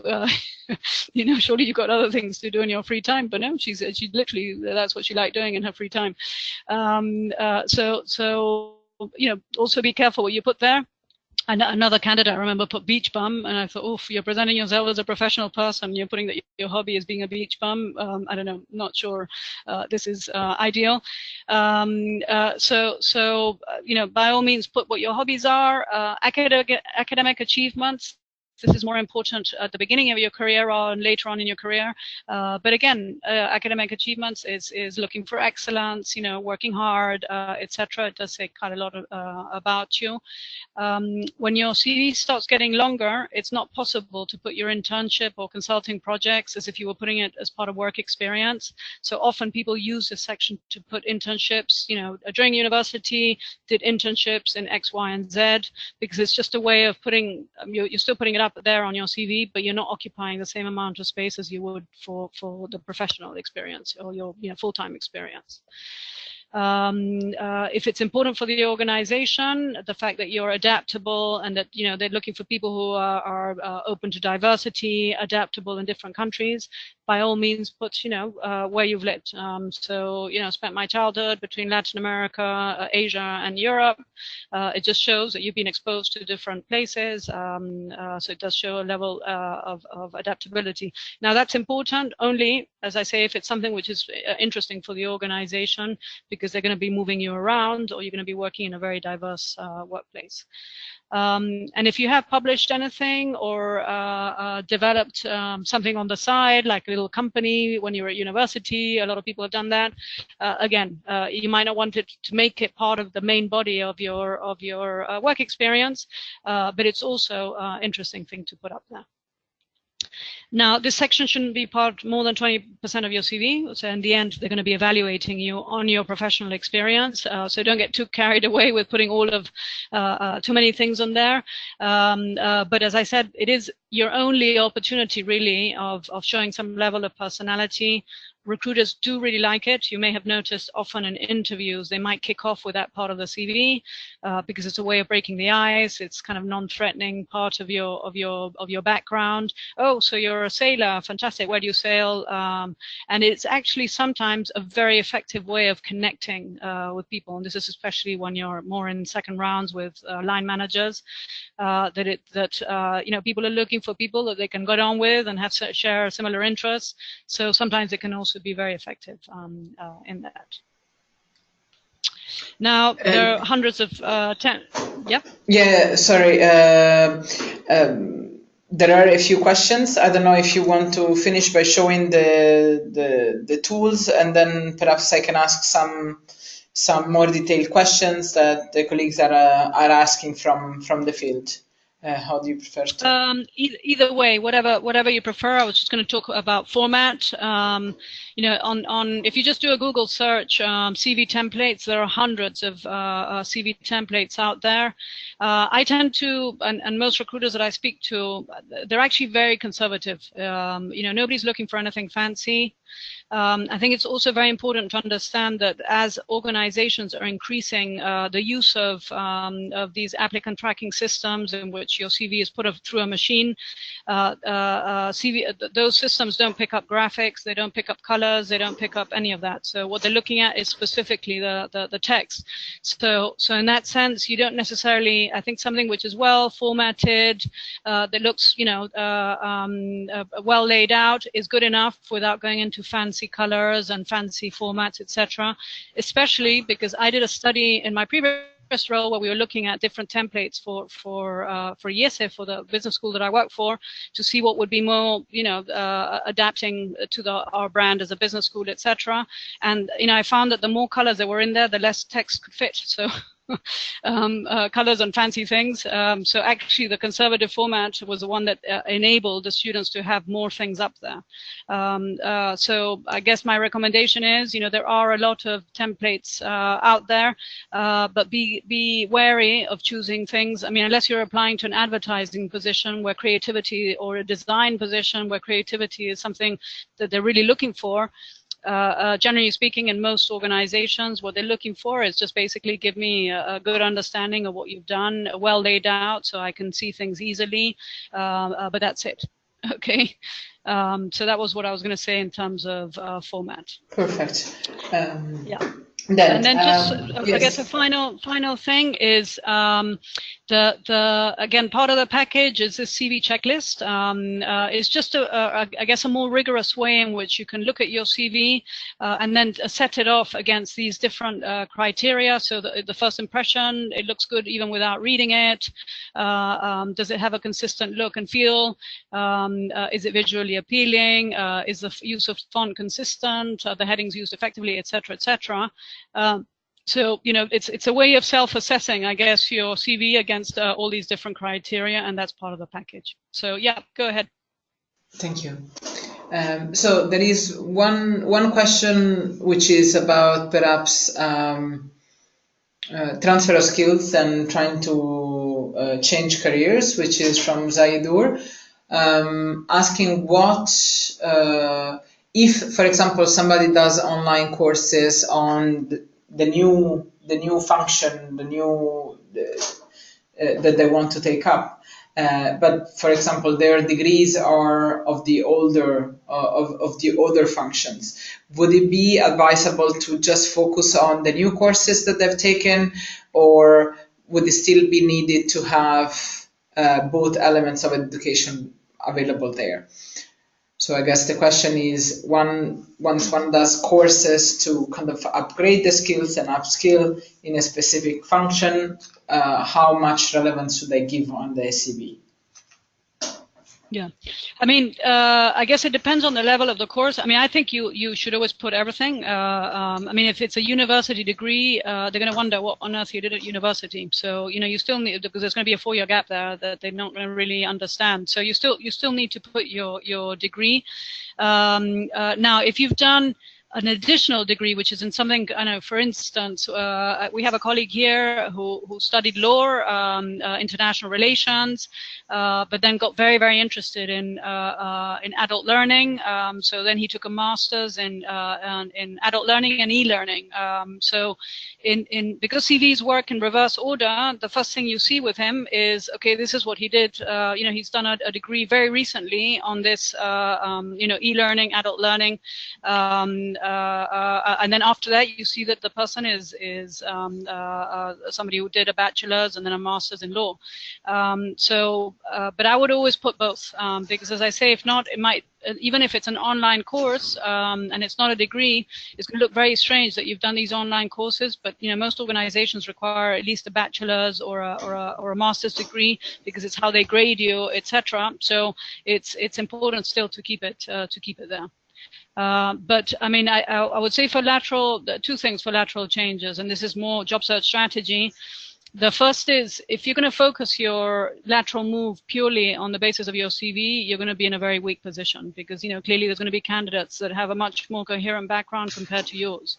B: surely you've got other things to do in your free time. But no, she literally, that's what she liked doing in her free time. So also be careful what you put there. Another candidate, I remember, put beach bum, and I thought, oh, you're presenting yourself as a professional person. You're putting that your hobby is being a beach bum. I don't know, not sure this is ideal. So by all means, put what your hobbies are. Academic achievements. This is more important at the beginning of your career or later on in your career. But again, academic achievements is looking for excellence, working hard, etc. It does say quite a lot about you. When your CV starts getting longer, it's not possible to put your internship or consulting projects as if you were putting it as part of work experience. So often people use this section to put internships, during university, did internships in X, Y, and Z, because it's just a way of putting, you're still putting it up there on your CV, but you're not occupying the same amount of space as you would for the professional experience or your full-time experience. If it's important for the organization, the fact that you're adaptable and that they're looking for people who are open to diversity, adaptable in different countries, by all means put where you've lived. So spent my childhood between Latin America, Asia, and Europe. It just shows that you've been exposed to different places. So it does show a level of adaptability. Now that's important only, as I say, if it's something which is interesting for the organization, because they're going to be moving you around, or you're going to be working in a very diverse workplace. And if you have published anything or developed something on the side, like a little company when you were at university, a lot of people have done that. Again, you might not want it to make it part of the main body of your work experience, but it's also an interesting thing to put up there. Now, this section shouldn't be more than 20% of your CV. So in the end, they're going to be evaluating you on your professional experience. So don't get too carried away with putting all of too many things on there. But as I said, it is your only opportunity, really, of showing some level of personality. Recruiters do really like it. You may have noticed often in interviews, they might kick off with that part of the CV because it's a way of breaking the ice. It's kind of non-threatening part of your background. Oh, so you're a sailor, fantastic. Where do you sail? And it's actually sometimes a very effective way of connecting with people. And this is especially when you're more in second rounds with line managers. People are looking for people that they can get on with and share similar interests. So sometimes it can also be very effective in that. Now there are hundreds of
A: sorry, there are a few questions. I don't know if you want to finish by showing the tools, and then perhaps I can ask some more detailed questions that the colleagues are asking from the field. How do you prefer to?
B: Either way, whatever you prefer. I was just going to talk about format. You know, if you just do a Google search, CV templates, there are hundreds of CV templates out there. I tend to, and most recruiters that I speak to, they're actually very conservative. You know, nobody's looking for anything fancy. I think it's also very important to understand that as organizations are increasing the use of these applicant tracking systems in which your CV is put through a machine, those systems don't pick up graphics, they don't pick up colors, they don't pick up any of that. So what they're looking at is specifically the text. So in that sense, you don't necessarily, I think something which is well formatted, that looks, you know, well laid out is good enough without going into fancy colors and fancy formats, etc. Especially because I did a study in my previous role where we were looking at different templates for IESE, for the business school that I work for, to see what would be more, you know, adapting to our brand as a business school, etc. And you know, I found that the more colors that were in there, the less text could fit. So colors and fancy things. So actually the conservative format was the one that enabled the students to have more things up there. So I guess my recommendation is, you know, there are a lot of templates out there, but be wary of choosing things. I mean, unless you're applying to an advertising position where creativity, or a design position where creativity is something that they're really looking for. Generally speaking, in most organizations, what they're looking for is just basically give me a good understanding of what you've done, well laid out, so I can see things easily, but that's it. Okay, so that was what I was going to say in terms of format.
A: Perfect.
B: Yeah.
A: Then,
B: and then just,
A: yes.
B: I guess a final thing is again, part of the package is this CV checklist. It's just I guess a more rigorous way in which you can look at your CV and then set it off against these different criteria. So the first impression, it looks good even without reading it. Does it have a consistent look and feel? Is it visually appealing? Is the use of font consistent? Are the headings used effectively, etc., etc.? So, you know, it's a way of self-assessing, I guess, your CV against all these different criteria, and that's part of the package. So, yeah, go ahead.
A: Thank you. So there is one question which is about perhaps transfer of skills and trying to change careers, which is from Zaidur, asking what if, for example, somebody does online courses on the new function, that they want to take up, but for example, their degrees are of the older functions. Would it be advisable to just focus on the new courses that they've taken, or would it still be needed to have both elements of education available there? So I guess the question is, once one does courses to kind of upgrade the skills and upskill in a specific function, how much relevance should they give on the CV?
B: Yeah, I mean, I guess it depends on the level of the course. I mean, I think you should always put everything. I mean, if it's a university degree, they're going to wonder what on earth you did at university. So, you know, you still need, because there's going to be a 4-year gap there that they're not going to really understand. So you still need to put your degree. Now, if you've done an additional degree, which is in something, I know, for instance, we have a colleague here who studied law, international relations, but then got very, very interested in adult learning. So then he took a master's in adult learning and e-learning. So because CVs work in reverse order, the first thing you see with him is, okay, this is what he did. You know, he's done a degree very recently on this, you know, e-learning, adult learning. And then after that, you see that the person is somebody who did a bachelor's and then a master's in law. But I would always put both, because as I say, if not, it might, even if it's an online course and it's not a degree, it's going to look very strange that you've done these online courses. But you know, most organizations require at least a bachelor's or a master's degree, because it's how they grade you, etc. So it's important still to keep it there. But I mean, I would say for lateral, two things for lateral changes, and this is more job search strategy. The first is, if you're going to focus your lateral move purely on the basis of your CV, you're going to be in a very weak position, because clearly there's going to be candidates that have a much more coherent background compared to yours.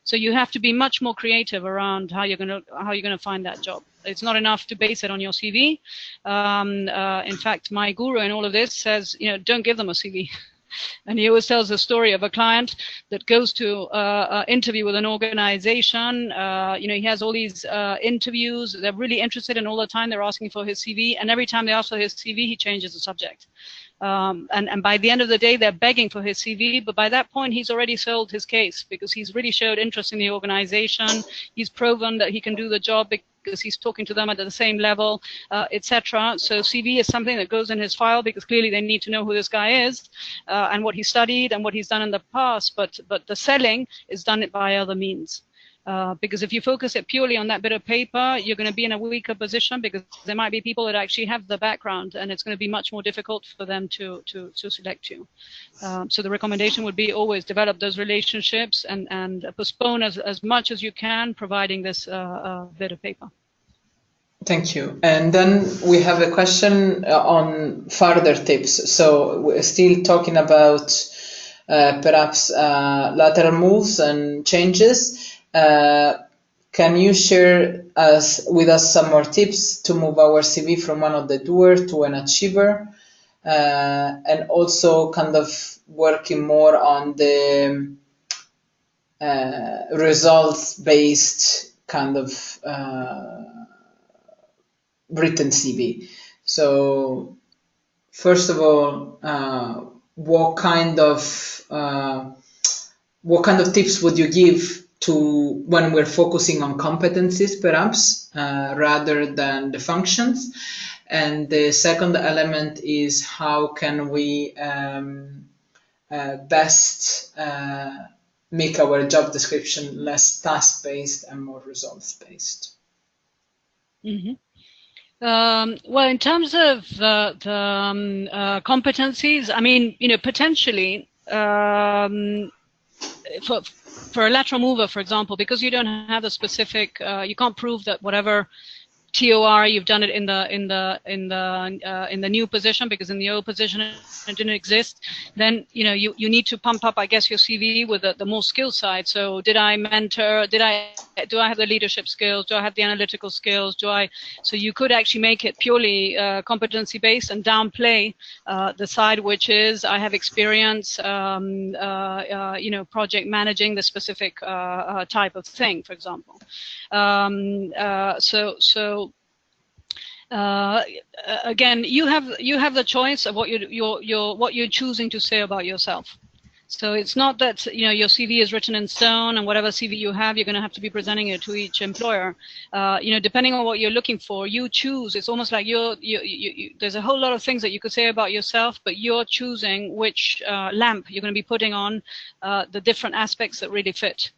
B: So you have to be much more creative around how you're going to find that job. It's not enough to base it on your CV. In fact, my guru in all of this says, don't give them a CV. And he always tells the story of a client that goes to an interview with an organization. He has all these interviews. They're really interested, and all the time they're asking for his CV. And every time they ask for his CV, he changes the subject. And by the end of the day, they're begging for his CV. But by that point, he's already sold his case, because he's really showed interest in the organization. He's proven that he can do the job because he's talking to them at the same level, etc. So CV is something that goes in his file, because clearly they need to know who this guy is and what he studied and what he's done in the past. But the selling is done by other means. Because if you focus it purely on that bit of paper, you're going to be in a weaker position, because there might be people that actually have the background, and it's going to be much more difficult for them to select you. So the recommendation would be always develop those relationships and postpone as much as you can, providing this bit of paper.
A: Thank you. And then we have a question on further tips. So we're still talking about perhaps lateral moves and changes. Can you share with us some more tips to move our CV from one of the doer to an achiever, and also kind of working more on the results-based kind of written CV? So first of all, what kind of tips would you give to when we're focusing on competencies, perhaps, rather than the functions? And the second element is, how can we best make our job description less task-based and more results-based?
B: Mm-hmm. Well, in terms of the competencies, I mean, potentially for a lateral mover, for example, because you don't have the specific, you can't prove that whatever TOR you've done it in the new position, because in the old position it didn't exist. Then you need to pump up, I guess, your CV with the more skill side. So did I mentor? Do I have the leadership skills? Do I have the analytical skills? So you could actually make it purely competency based and downplay the side which is I have experience, project managing the specific type of thing, for example. Again, you have the choice of what you're choosing to say about yourself. So it's not that your CV is written in stone, and whatever CV you have, you're going to have to be presenting it to each employer. Depending on what you're looking for, you choose. It's almost like there's a whole lot of things that you could say about yourself, but you're choosing which lamp you're going to be putting on the different aspects that really fit.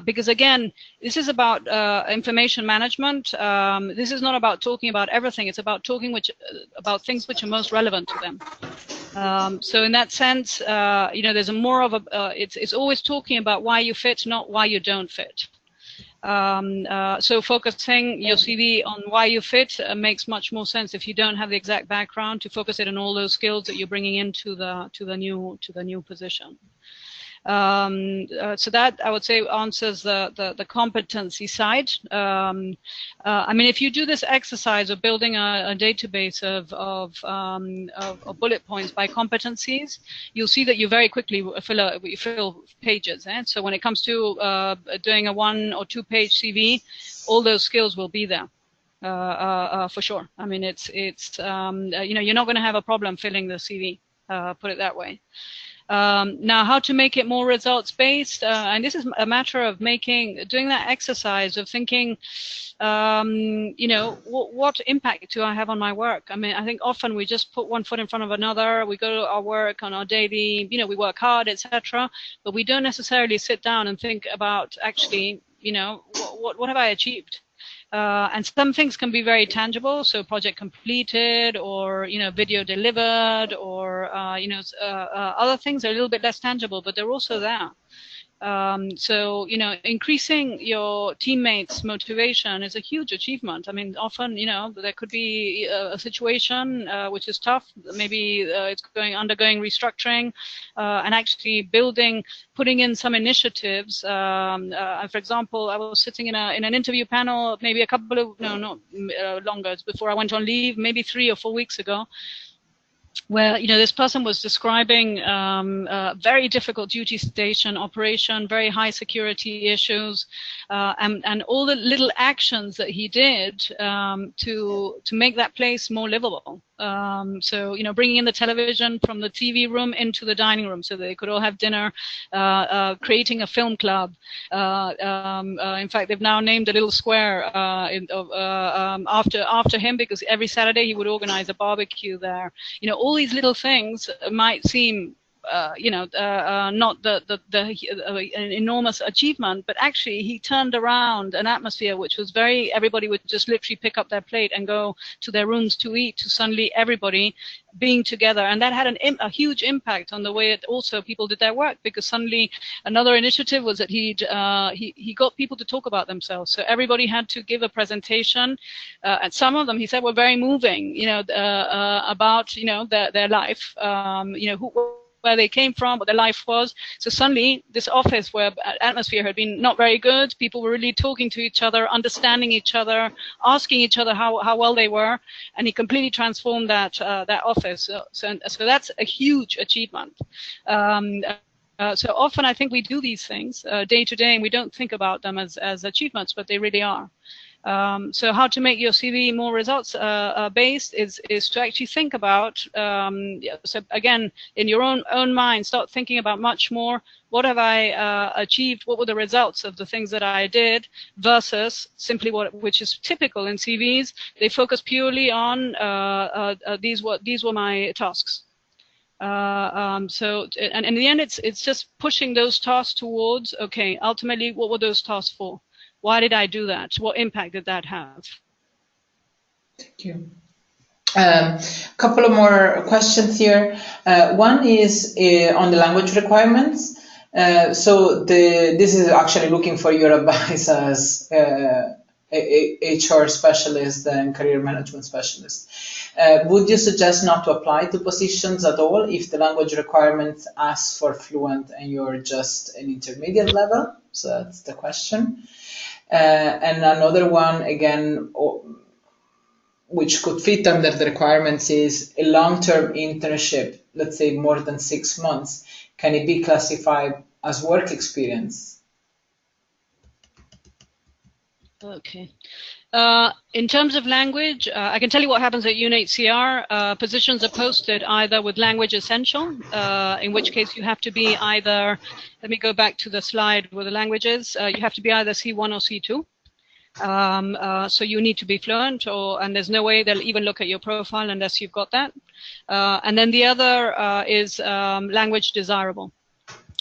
B: Because again, this is about information management. This is not about talking about everything. It's about talking about things which are most relevant to them. So in that sense, there's it's always talking about why you fit, not why you don't fit. So focusing your CV on why you fit makes much more sense if you don't have the exact background, to focus it on all those skills that you're bringing into the new position. So that, I would say, answers the competency side. I mean, if you do this exercise of building a database of bullet points by competencies, you'll see that you very quickly fill pages. So when it comes to doing a 1 or 2 page CV, all those skills will be there. For sure. I mean, it's you're not going to have a problem filling the CV, put it that way. Now, how to make it more results-based, and this is a matter of doing that exercise of thinking, what impact do I have on my work? I mean, I think often we just put one foot in front of another. We go to our work on our daily, we work hard, etc., but we don't necessarily sit down and think about actually, what have I achieved? And some things can be very tangible, so project completed, or video delivered, or other things are a little bit less tangible, but they're also there. So, you know, increasing your teammates' motivation is a huge achievement. I mean, often, you know, there could be a situation which is tough. Maybe it's undergoing restructuring, and actually putting in some initiatives. For example, I was sitting in an interview panel maybe a couple of, no, not longer, it's before I went on leave, maybe 3 or 4 weeks ago, where, you know, this person was describing a very difficult duty station operation, very high security issues, and all the little actions that he did to make that place more livable. So, you know, bringing in the television from the TV room into the dining room so they could all have dinner, creating a film club. In fact, they've now named a little square after him, because every Saturday he would organize a barbecue there. You know, all these little things might seem not an enormous achievement, but actually he turned around an atmosphere which was everybody would just literally pick up their plate and go to their rooms to eat, to suddenly everybody being together. And that had a huge impact on the way also people did their work, because suddenly another initiative was that he got people to talk about themselves. So everybody had to give a presentation, and some of them, he said, were very moving, you know, about, you know, their life, you know, where they came from, what their life was. So suddenly this office where atmosphere had been not very good, people were really talking to each other, understanding each other, asking each other how well they were, and he completely transformed that office. So that's a huge achievement. So often I think we do these things day to day, and we don't think about them as achievements, but they really are. So how to make your CV more results based is to actually think about, so again, in your own mind, start thinking about much more, what have I achieved, what were the results of the things that I did, versus simply which is typical in CVs. They focus purely on these were my tasks. So, and in the end, it's just pushing those tasks towards, okay, ultimately, what were those tasks for? Why did I do that? What impact did that have?
A: Thank you. Couple of more questions here. One is on the language requirements. So this is actually looking for your advice as HR specialist and career management specialist. Would you suggest not to apply to positions at all if the language requirements ask for fluent and you're just an intermediate level? So that's the question. And another one, again, which could fit under the requirements, is a long-term internship, let's say more than 6 months. Can it be classified as work experience?
B: Okay. In terms of language, I can tell you what happens at UNHCR. Positions are posted either with language essential, in which case you have to be either, let me go back to the slide with the languages, you have to be either C1 or C2. So you need to be fluent, and there's no way they'll even look at your profile unless you've got that. And then the other is language desirable.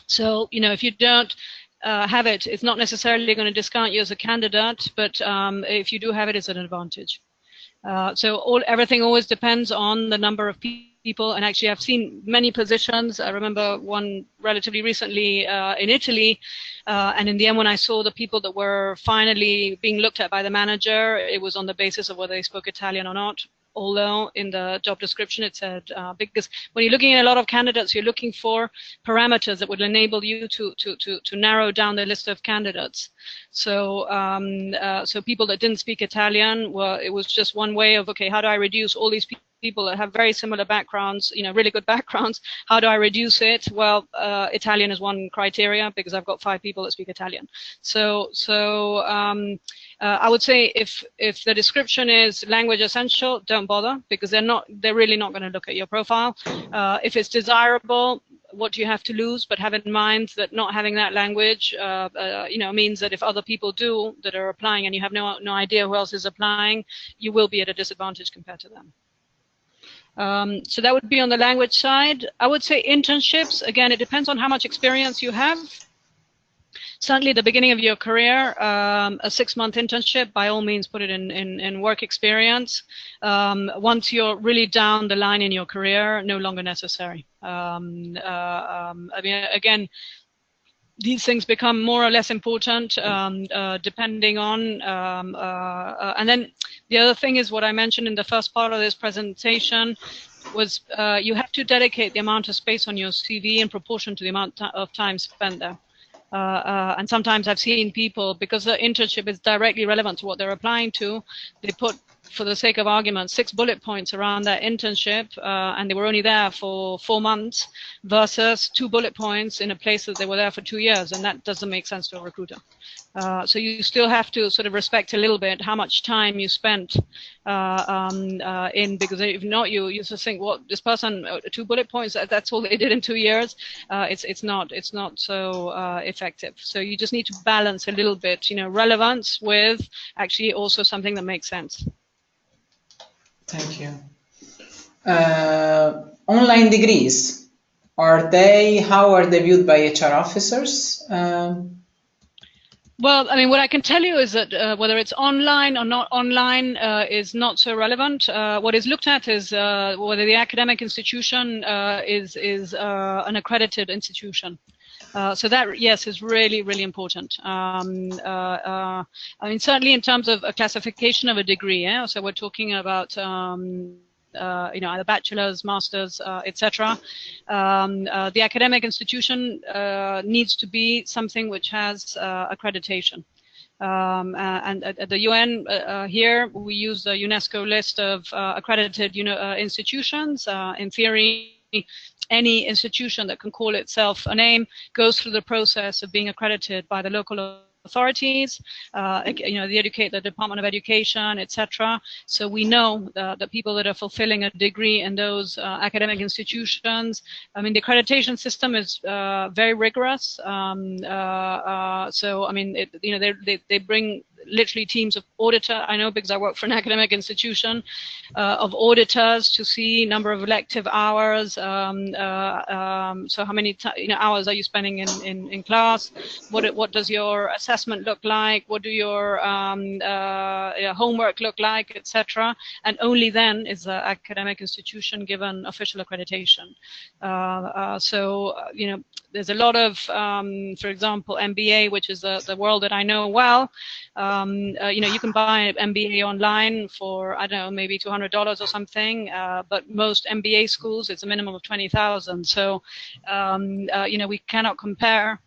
B: So, you know, if you don't have it, it's not necessarily going to discount you as a candidate, but if you do have it, it's an advantage. So everything always depends on the number of people. And actually, I've seen many positions. I remember one relatively recently in Italy. And in the end, when I saw the people that were finally being looked at by the manager, it was on the basis of whether they spoke Italian or not. Although in the job description it said, because when you're looking at a lot of candidates, you're looking for parameters that would enable you to narrow down the list of candidates. So so people that didn't speak Italian, well, it was just one way of, okay, how do I reduce all these people that have very similar backgrounds, you know, really good backgrounds? How do I reduce it? Well, Italian is one criteria, because I've got 5 people that speak Italian. So I would say if the description is language essential, don't bother, because they're really not going to look at your profile. If it's desirable, what do you have to lose? But have in mind that not having that language, you know, means that if other people do that are applying and you have no idea who else is applying, you will be at a disadvantage compared to them. So that would be on the language side. I would say internships, again, it depends on how much experience you have. Certainly at the beginning of your career, a 6-month internship, by all means, put it in work experience. Once you're really down the line in your career, no longer necessary. I mean, again, these things become more or less important depending on, and then the other thing is what I mentioned in the first part of this presentation was you have to dedicate the amount of space on your CV in proportion to the amount of time spent there. And sometimes I've seen people, because the internship is directly relevant to what they're applying to, they put, for the sake of argument, 6 bullet points around that internship, and they were only there for 4 months, versus 2 bullet points in a place that they were there for 2 years, and that doesn't make sense to a recruiter. So you still have to sort of respect a little bit how much time you spent in, because if not, you just think, well, this person, 2 bullet points, that's all they did in 2 years. It's not so effective. So you just need to balance a little bit, relevance with actually also something that makes sense.
A: Thank you. Online degrees, how are they viewed by HR officers?
B: Well, I mean, what I can tell you is that whether it's online or not online is not so relevant. What is looked at is whether the academic institution is an accredited institution. So that, yes, is really, really important. I mean, certainly in terms of a classification of a degree, yeah? So we're talking about either bachelor's, master's, etc. The academic institution needs to be something which has accreditation. And at the UN here, we use the UNESCO list of accredited institutions. In theory, any institution that can call itself a name goes through the process of being accredited by the local authorities, the Department of Education, etc. So we know the people that are fulfilling a degree in those academic institutions. I mean, the accreditation system is very rigorous. So I mean, they bring literally teams of auditors. I know because I work for an academic institution, of auditors to see number of elective hours. So how many hours are you spending in class? What does your assessment look like? What do your homework look like, etc. And only then is the academic institution given official accreditation. There's a lot of, for example, MBA, which is the world that I know well. You can buy an MBA online for, I don't know, maybe $200 or something, but most MBA schools, it's a minimum of 20,000. So, we cannot compare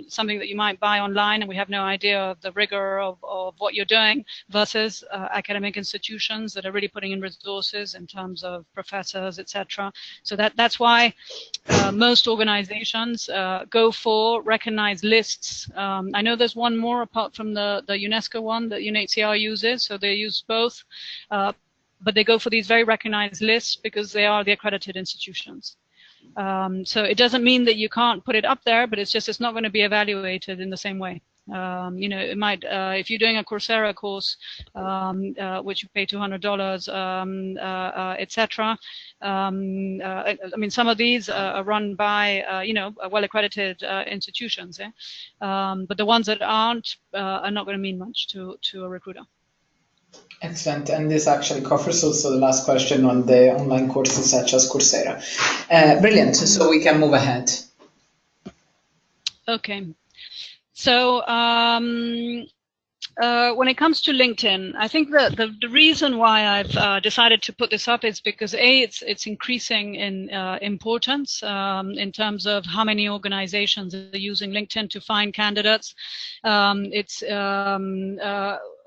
B: something that you might buy online and we have no idea of the rigor of what you're doing versus academic institutions that are really putting in resources in terms of professors, etc. So that's why most organizations go for recognized lists. I know there's one more apart from the UNESCO one that UNHCR uses, so they use both, but they go for these very recognized lists because they are the accredited institutions. So it doesn't mean that you can't put it up there, but it's not going to be evaluated in the same way. It might, if you're doing a Coursera course, which you pay $200, etc. I mean, some of these are run by, well-accredited institutions, but the ones that aren't are not going to mean much to a recruiter.
A: Excellent, and this actually covers also the last question on the online courses such as Coursera. Brilliant, so we can move ahead.
B: Okay. So when it comes to LinkedIn, I think that the reason why I've decided to put this up is because it's increasing in importance in terms of how many organizations are using LinkedIn to find candidates. It's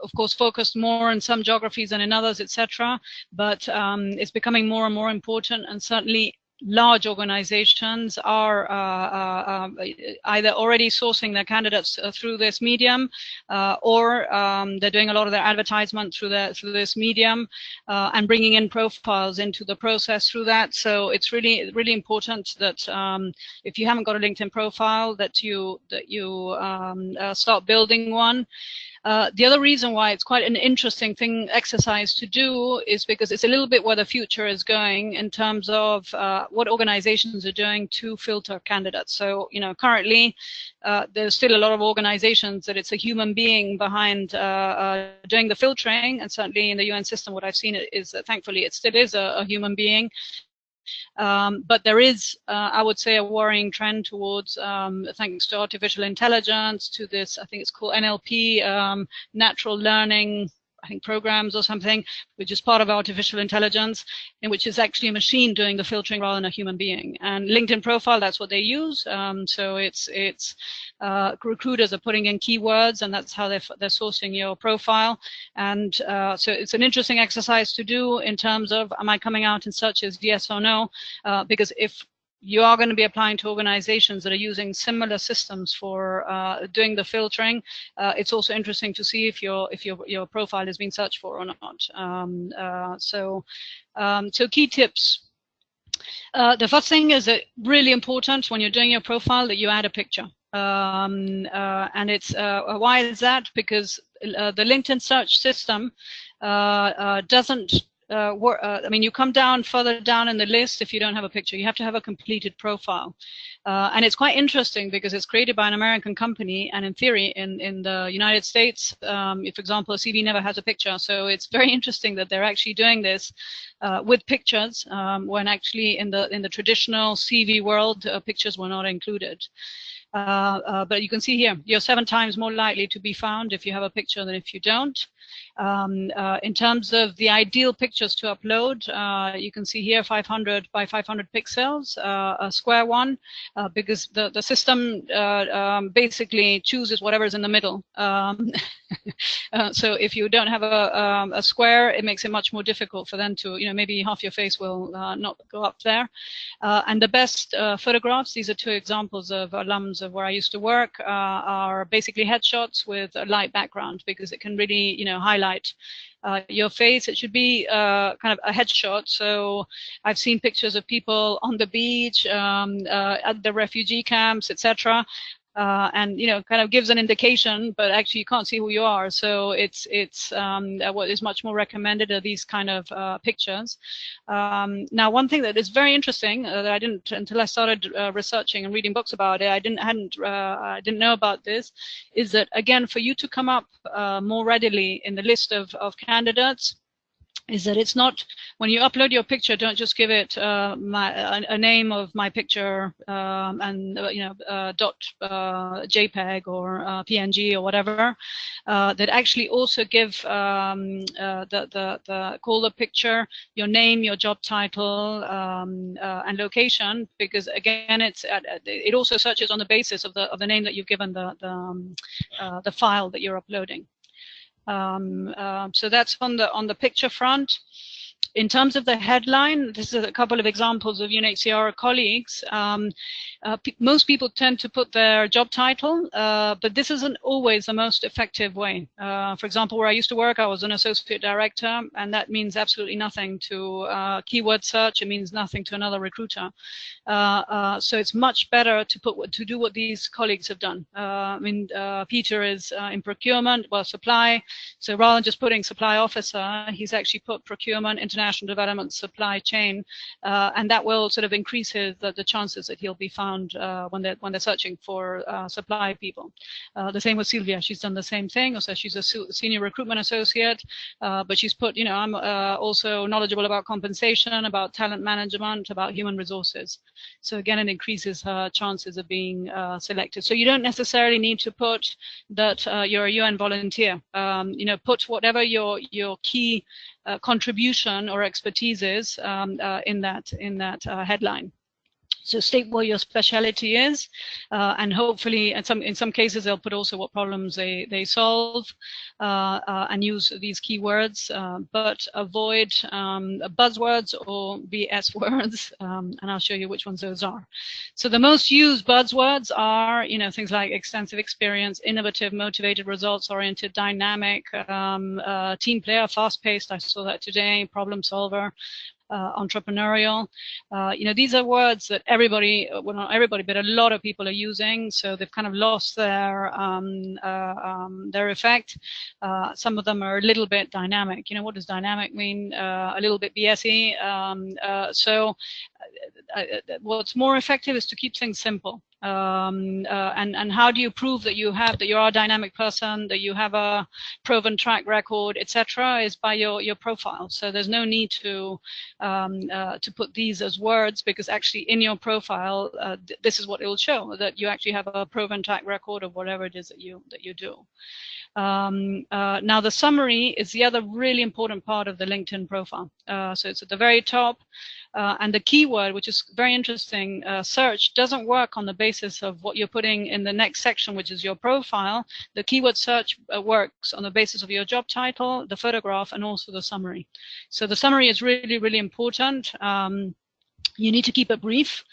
B: of course focused more in some geographies than in others, etc. But it's becoming more and more important, and certainly large organizations are either already sourcing their candidates through this medium, or they're doing a lot of their advertisement through this medium, and bringing in profiles into the process through that. So it's really, really important that if you haven't got a LinkedIn profile, that you start building one. The other reason why it's quite an interesting exercise to do is because it's a little bit where the future is going in terms of what organizations are doing to filter candidates. So, currently there's still a lot of organizations that it's a human being behind doing the filtering, and certainly in the UN system, what I've seen is that thankfully it still is a human being. But there is, I would say, a worrying trend towards, thanks to artificial intelligence, to this, I think it's called NLP, natural learning, I think programs or something, which is part of artificial intelligence, in which is actually a machine doing the filtering rather than a human being. And LinkedIn profile, that's what they use. So it's recruiters are putting in keywords, and that's how they're sourcing your profile. And so it's an interesting exercise to do in terms of, am I coming out in searches, yes or no? Because if you are going to be applying to organizations that are using similar systems for doing the filtering, it's also interesting to see if your profile has been searched for or not. So key tips. The first thing is that really important when you're doing your profile that you add a picture. And it's why is that? Because the LinkedIn search system doesn't I mean, you come down further down in the list if you don't have a picture. You have to have a completed profile. And it's quite interesting because it's created by an American company, and in theory, in the United States, if, for example, a CV never has a picture. So it's very interesting that they're actually doing this with pictures, when actually in the traditional CV world, pictures were not included. But you can see here, you're 7 times more likely to be found if you have a picture than if you don't. In terms of the ideal pictures to upload, you can see here 500 by 500 pixels, a square one, because the system basically chooses whatever is in the middle. So if you don't have a square, it makes it much more difficult for them to, maybe half your face will not go up there. And the best photographs, these are 2 examples of alums of where I used to work, are basically headshots with a light background, because it can really, highlight your face. It should be kind of a headshot. So I've seen pictures of people on the beach, at the refugee camps, etc. And kind of gives an indication, but actually you can't see who you are. So it's what is much more recommended are these kind of pictures. Now, one thing that is very interesting that I didn't, until I started researching and reading books about it, I didn't know about this, is that again, for you to come up more readily in the list of candidates, is that it's not, when you upload your picture, don't just give it a name of my picture and JPEG or PNG or whatever. That actually also give call the picture your name, your job title, and location, because again, it also searches on the basis of the name that you've given the file that you're uploading. So that's on the picture front. In terms of the headline, this is a couple of examples of UNHCR colleagues. Most people tend to put their job title, but this isn't always the most effective way. For example, where I used to work, I was an associate director, and that means absolutely nothing to keyword search. It means nothing to another recruiter. So it's much better to do what these colleagues have done. Peter is in procurement, supply. So rather than just putting supply officer, he's actually put procurement, international development, supply chain, and that will sort of increase the chances that he'll be found when they're searching for supply people. The same with Sylvia. She's done the same thing. Also, she's a senior recruitment associate, but she's put, I'm also knowledgeable about compensation, about talent management, about human resources. So again, it increases her chances of being selected. So you don't necessarily need to put that you're a UN volunteer. Put whatever your key contribution or expertise is in that headline. So state what your specialty is, and hopefully, in some cases, they'll put also what problems they solve, and use these keywords, but avoid buzzwords or BS words, and I'll show you which ones those are. So the most used buzzwords are, things like extensive experience, innovative, motivated, results-oriented, dynamic, team player, fast-paced. I saw that today. Problem solver. Entrepreneurial. These are words that everybody, well, not everybody, but a lot of people are using. So they've kind of lost their effect. Some of them are a little bit dynamic. What does dynamic mean? A little bit BSy. So what's more effective is to keep things simple. And how do you prove that you are a dynamic person, that you have a proven track record, etc., is by your profile. So there's no need to put these as words, because actually in your profile, this is what it will show, that you actually have a proven track record of whatever it is that you do. Now the summary is the other really important part of the LinkedIn profile. So it's at the very top, and the keyword, which is very interesting, search doesn't work on the basis of what you're putting in the next section, which is your profile. The keyword search works on the basis of your job title, the photograph, and also the summary. So the summary is really, really important. You need to keep it brief.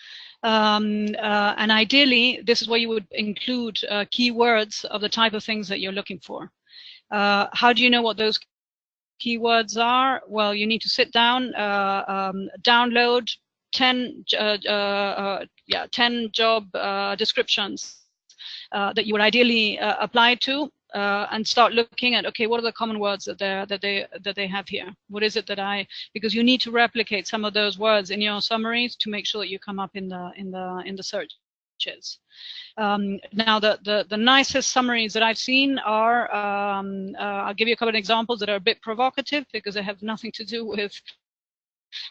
B: And ideally, this is where you would include keywords of the type of things that you're looking for. How do you know what those keywords are? Well, you need to sit down, download 10 job descriptions that you would ideally apply to, and start looking at, okay, what are the common words that they have here? What is it that because you need to replicate some of those words in your summaries to make sure that you come up in the searches. Now the nicest summaries that I've seen are, I'll give you a couple of examples that are a bit provocative because they have nothing to do with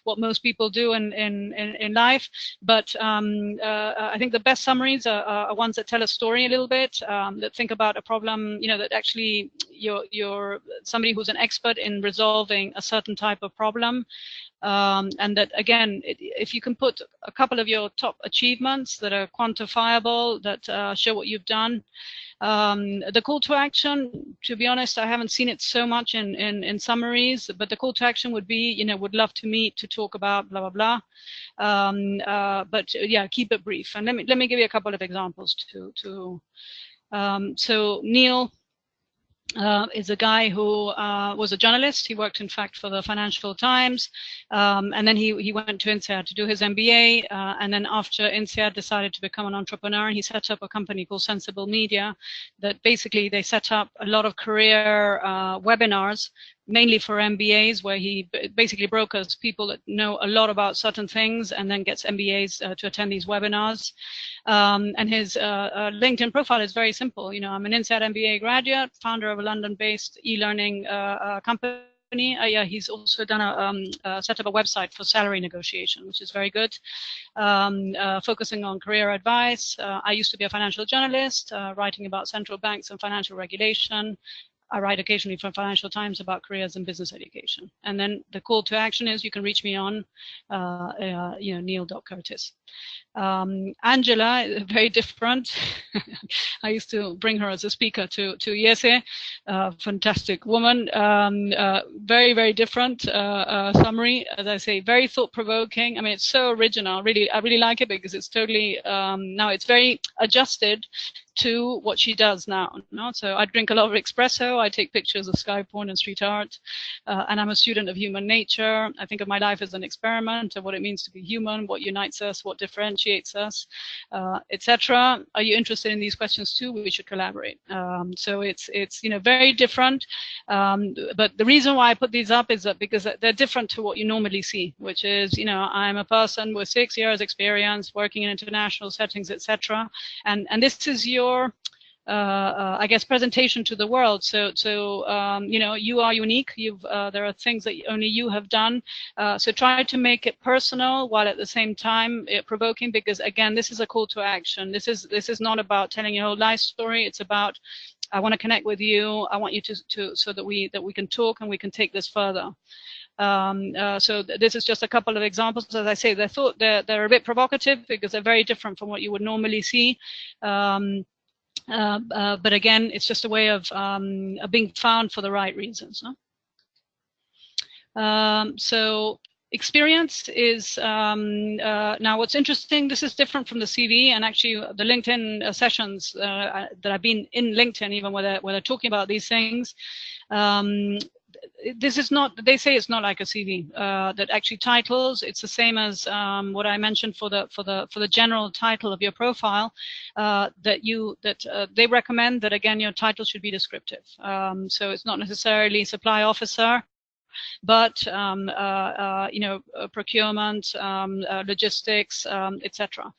B: what most people do in life, but I think the best summaries are ones that tell a story a little bit, that think about a problem, you know, that actually you're somebody who's an expert in resolving a certain type of problem, and that again, if you can put a couple of your top achievements that are quantifiable, that show what you've done. The call to action, to be honest, I haven't seen it so much in summaries, but the call to action would be, you know, would love to meet to talk about blah, blah, blah. But yeah, keep it brief. And let me give you a couple of examples so Neil is a guy who was a journalist. He worked, in fact, for the Financial Times, and then he went to INSEAD to do his MBA, and then after INSEAD decided to become an entrepreneur, and he set up a company called Sensible Media that basically they set up a lot of career webinars, mainly for MBAs, where he basically brokers people that know a lot about certain things and then gets MBAs to attend these webinars. And his LinkedIn profile is very simple. You know, I'm an INSEAD MBA graduate, founder of a London-based e-learning company. Yeah, he's also done set up a website for salary negotiation, which is very good, focusing on career advice. I used to be a financial journalist, writing about central banks and financial regulation. I write occasionally for Financial Times about careers and business education. And then the call to action is you can reach me on, Neil.Curtis. Angela, very different. I used to bring her as a speaker to IESE. Fantastic woman. Very, very different summary. As I say, very thought-provoking. I mean, it's so original. I really like it because it's totally, now it's very adjusted to what she does now. No? So I drink a lot of espresso. I take pictures of sky porn and street art. And I'm a student of human nature. I think of my life as an experiment of what it means to be human, what unites us, what differentiates us, etc. Are you interested in these questions too? We should collaborate. So it's very different. But the reason why I put these up is that because they're different to what you normally see, which is, I'm a person with 6 years experience working in international settings, etc. And this is your I guess presentation to the world. So you are unique. There are things that only you have done. So try to make it personal while at the same time provoking, because again, this is a call to action. This is not about telling your whole life story. It's about, I want to connect with you. I want you to so that we can talk and we can take this further. So this is just a couple of examples. As I say, they're a bit provocative because they're very different from what you would normally see. But again, it's just a way of being found for the right reasons. No? So experience is, now what's interesting, this is different from the CV, and actually the LinkedIn sessions that I've been in LinkedIn, even where they're talking about these things, this is not, they say it's not like a CV, that actually titles, it's the same as what I mentioned for the general title of your profile, that they recommend that, again, your title should be descriptive. So it's not necessarily supply officer. but procurement, logistics, etc.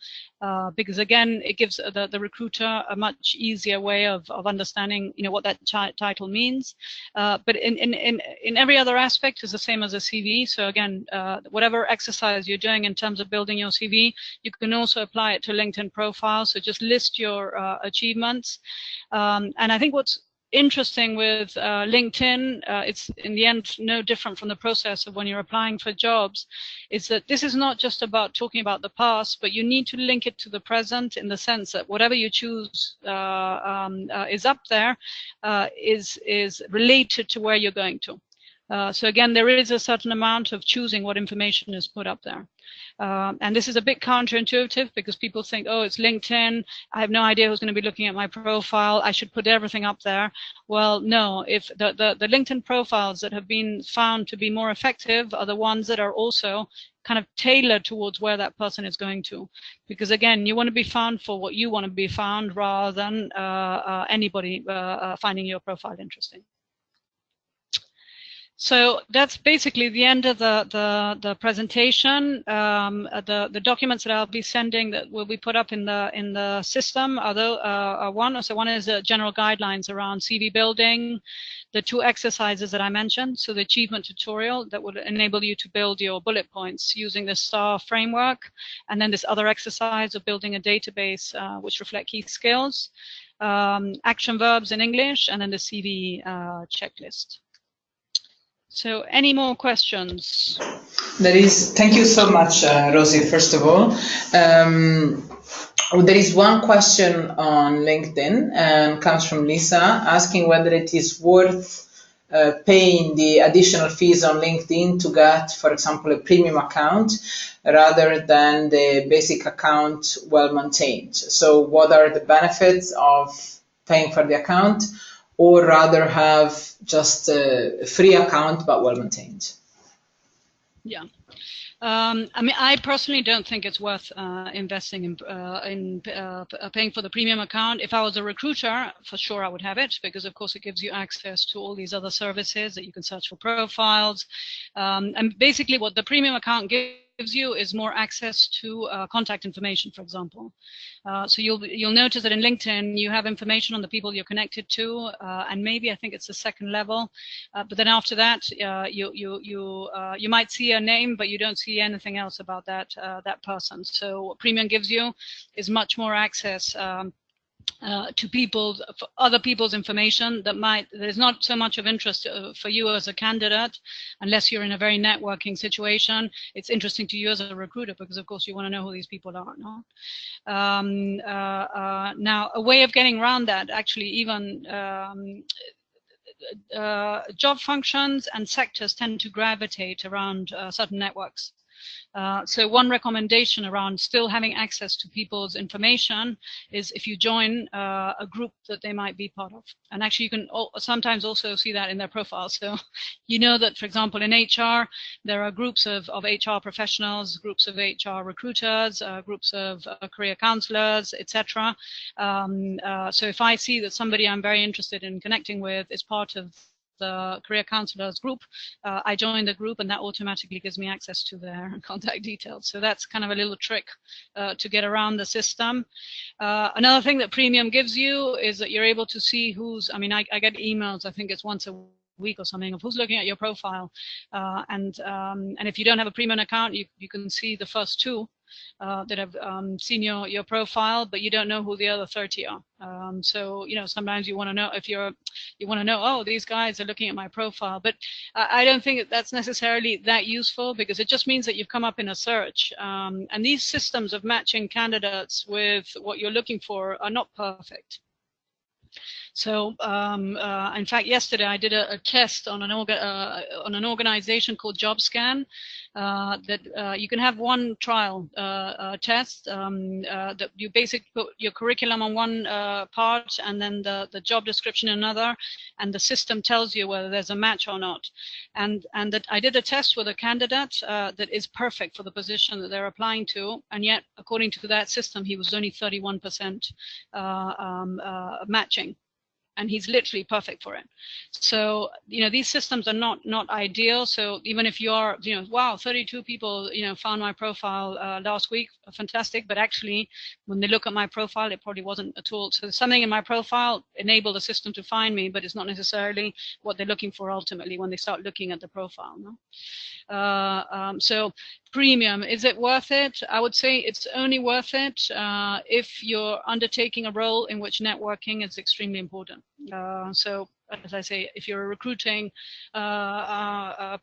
B: Because again, it gives the recruiter a much easier way of understanding, what that title means. But in every other aspect is the same as a CV. So again, whatever exercise you're doing in terms of building your CV, you can also apply it to LinkedIn profile. So just list your achievements. And I think what's interesting with LinkedIn, it's in the end no different from the process of when you're applying for jobs, is that this is not just about talking about the past, but you need to link it to the present, in the sense that whatever you choose is up there is related to where you're going to. So again, there is a certain amount of choosing what information is put up there. And this is a bit counterintuitive, because people think, oh, it's LinkedIn, I have no idea who's going to be looking at my profile, I should put everything up there. Well, no, if the LinkedIn profiles that have been found to be more effective are the ones that are also kind of tailored towards where that person is going to. Because again, you want to be found for what you want to be found, rather than anybody finding your profile interesting. So that's basically the end of the presentation. The documents that I'll be sending that will be put up in the system are one is general guidelines around CV building, the 2 exercises that I mentioned, so the achievement tutorial that would enable you to build your bullet points using the STAR framework, and then this other exercise of building a database which reflect key skills, action verbs in English, and then the CV checklist. So any more questions?
A: Thank you so much, Rosie, first of all. There is one question on LinkedIn, and comes from Lisa, asking whether it is worth paying the additional fees on LinkedIn to get, for example, a premium account rather than the basic account well maintained. So what are the benefits of paying for the account, or rather have just a free account but well maintained?
B: Yeah. I mean, I personally don't think it's worth investing in paying for the premium account. If I was a recruiter, for sure I would have it, because of course it gives you access to all these other services that you can search for profiles. And basically what the premium account gives you is more access to contact information, for example. So you'll notice that in LinkedIn you have information on the people you're connected to, and maybe I think it's the second level. But then after that, you might see a name, but you don't see anything else about that person. So what Premium gives you is much more access to other people's information that is not so much of interest for you as a candidate, unless you're in a very networking situation. It's interesting to you as a recruiter, because of course you want to know who these people are. No? Now, a way of getting around that, actually, even job functions and sectors tend to gravitate around certain networks. So one recommendation around still having access to people's information is if you join a group that they might be part of. And actually you can sometimes also see that in their profiles. So you know that, for example, in HR, there are groups of HR professionals, groups of HR recruiters, groups of career counselors, etc. So if I see that somebody I'm very interested in connecting with is part of the career counselors group, I join the group, and that automatically gives me access to their contact details. So that's kind of a little trick to get around the system. Another thing that Premium gives you is that you're able to see I get emails, I think it's once a week or something, of who's looking at your profile. And if you don't have a Premium account, you can see the first 2 that have seen your profile, but you don't know who the other 30 are. So sometimes you want to know oh, these guys are looking at my profile, but I don't think that's necessarily that useful, because it just means that you've come up in a search, and these systems of matching candidates with what you're looking for are not perfect. So, in fact, yesterday I did a test on an organization called JobScan. That you can have one trial test that you basically put your curriculum on one part, and then the job description in another, and the system tells you whether there's a match or not. And that I did a test with a candidate that is perfect for the position that they're applying to, and yet according to that system he was only 31% matching. and he's literally perfect for it. So, these systems are not ideal. So even if you are, wow, 32 people, found my profile last week, fantastic. But actually, when they look at my profile, it probably wasn't at all. So something in my profile enabled the system to find me, but it's not necessarily what they're looking for ultimately when they start looking at the profile. No? So premium, is it worth it? I would say it's only worth it if you're undertaking a role in which networking is extremely important. So as I say, if you're a recruiting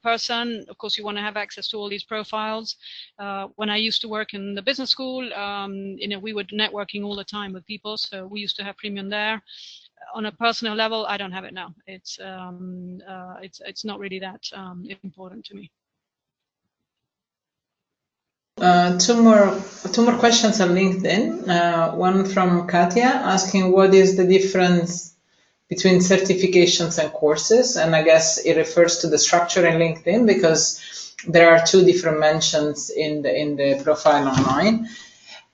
B: person, of course you want to have access to all these profiles. When I used to work in the business school, we were networking all the time with people, so we used to have premium there. On a personal level, I don't have it now. It's not really that important to me.
A: Two more questions on LinkedIn. One from Katya asking what is the difference between certifications and courses, and I guess it refers to the structure in LinkedIn because there are two different mentions in the profile online.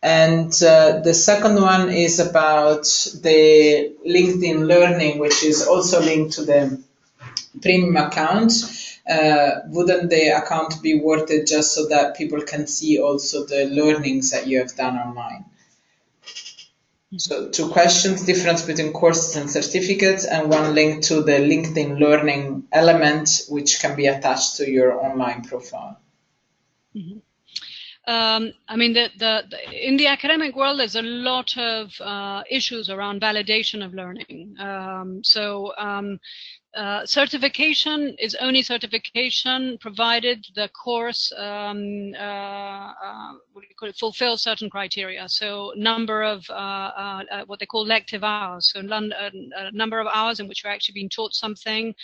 A: And the second one is about the LinkedIn Learning, which is also linked to the premium account. Wouldn't the account be worth it just so that people can see also the learnings that you have done online? So two questions, difference between courses and certificates, and one link to the LinkedIn Learning element, which can be attached to your online profile. Mm-hmm.
B: I mean, in the academic world, there's a lot of issues around validation of learning. Certification is only certification provided the course fulfills certain criteria. So number of what they call lective hours, so number of hours in which you're actually being taught something,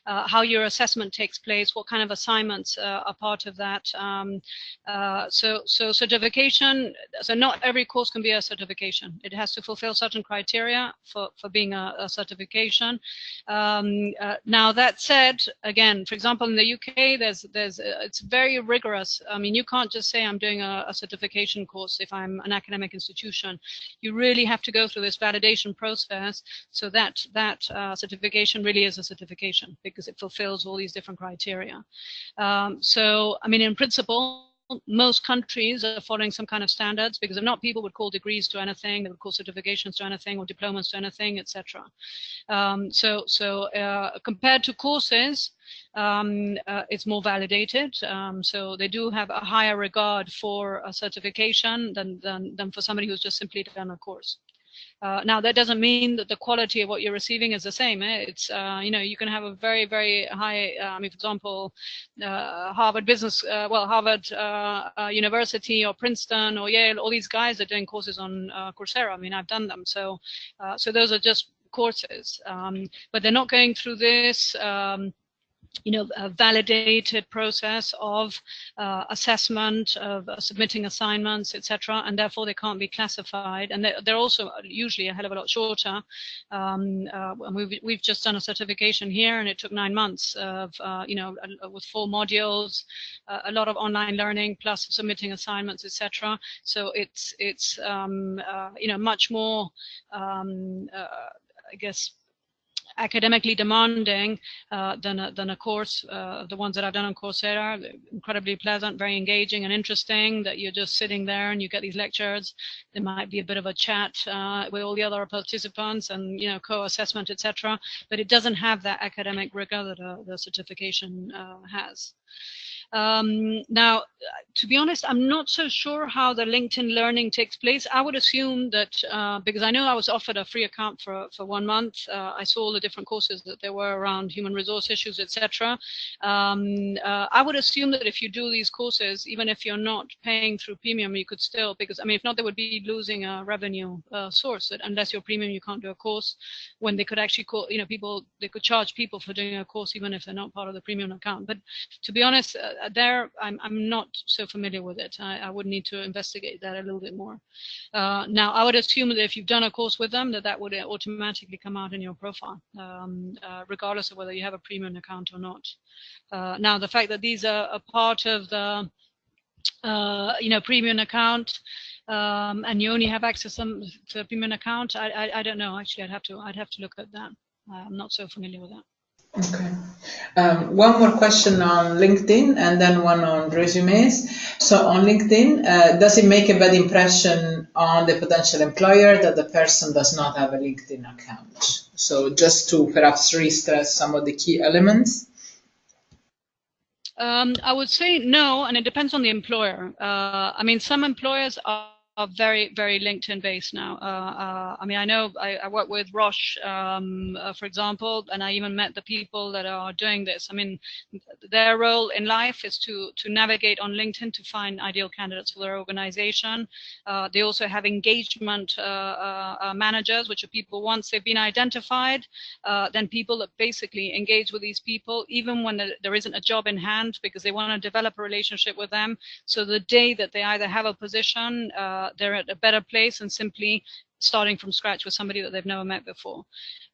B: how your assessment takes place, what kind of assignments are part of that. So certification, so not every course can be a certification. It has to fulfill certain criteria for being a certification. Now that said, again, for example, in the UK, it's very rigorous. I mean, you can't just say I'm doing a certification course if I'm an academic institution. You really have to go through this validation process so that certification really is a certification because it fulfills all these different criteria. So, I mean, in principle, most countries are following some kind of standards because if not, people would call degrees to anything, they would call certifications to anything or diplomas to anything, etc. Compared to courses, it's more validated. So they do have a higher regard for a certification than for somebody who's just simply done a course. Now, that doesn't mean that the quality of what you're receiving is the same. It's, you can have a very, very high, for example, Harvard University or Princeton or Yale, all these guys are doing courses on Coursera. I mean, I've done them. So those are just courses, but they're not going through this a validated process of assessment, of submitting assignments, etc., and therefore they can't be classified. And they're also usually a hell of a lot shorter. We've just done a certification here, and it took 9 months of with 4 modules, a lot of online learning plus submitting assignments, etc. So it's much more I guess academically demanding than a course. The ones that I've done on Coursera, they're incredibly pleasant, very engaging and interesting, that you're just sitting there and you get these lectures. There might be a bit of a chat with all the other participants and co-assessment, etc. But it doesn't have that academic rigor that the certification has. Now, to be honest, I'm not so sure how the LinkedIn Learning takes place. I would assume that because I know I was offered a free account for 1 month. I saw all the different courses that there were around human resource issues, etc. I would assume that if you do these courses, even if you're not paying through premium, you could still, because I mean, if not, they would be losing a revenue source. That unless you're premium, you can't do a course. When they could actually call, they could charge people for doing a course even if they're not part of the premium account. But to be honest, there I'm not so familiar with it. I would need to investigate that a little bit more. Now, I would assume that if you've done a course with them, that would automatically come out in your profile, regardless of whether you have a premium account or not. Now, the fact that these are a part of the premium account, and you only have access to a premium account, I don't know. Actually, I'd have to look at that. I'm not so familiar with that.
A: Okay. One more question on LinkedIn and then one on resumes. So on LinkedIn, does it make a bad impression on the potential employer that the person does not have a LinkedIn account? So just to perhaps re-stress some of the key elements.
B: I would say no, and it depends on the employer. I mean, some employers are very, very LinkedIn based now. I mean, I know I work with Roche, for example, and I even met the people that are doing this. I mean, their role in life is to navigate on LinkedIn to find ideal candidates for their organization. They also have engagement managers, which are people, once they've been identified, then people that basically engage with these people, even when there isn't a job in hand, because they want to develop a relationship with them. So the day that they either have a position, they're at a better place than simply starting from scratch with somebody that they've never met before.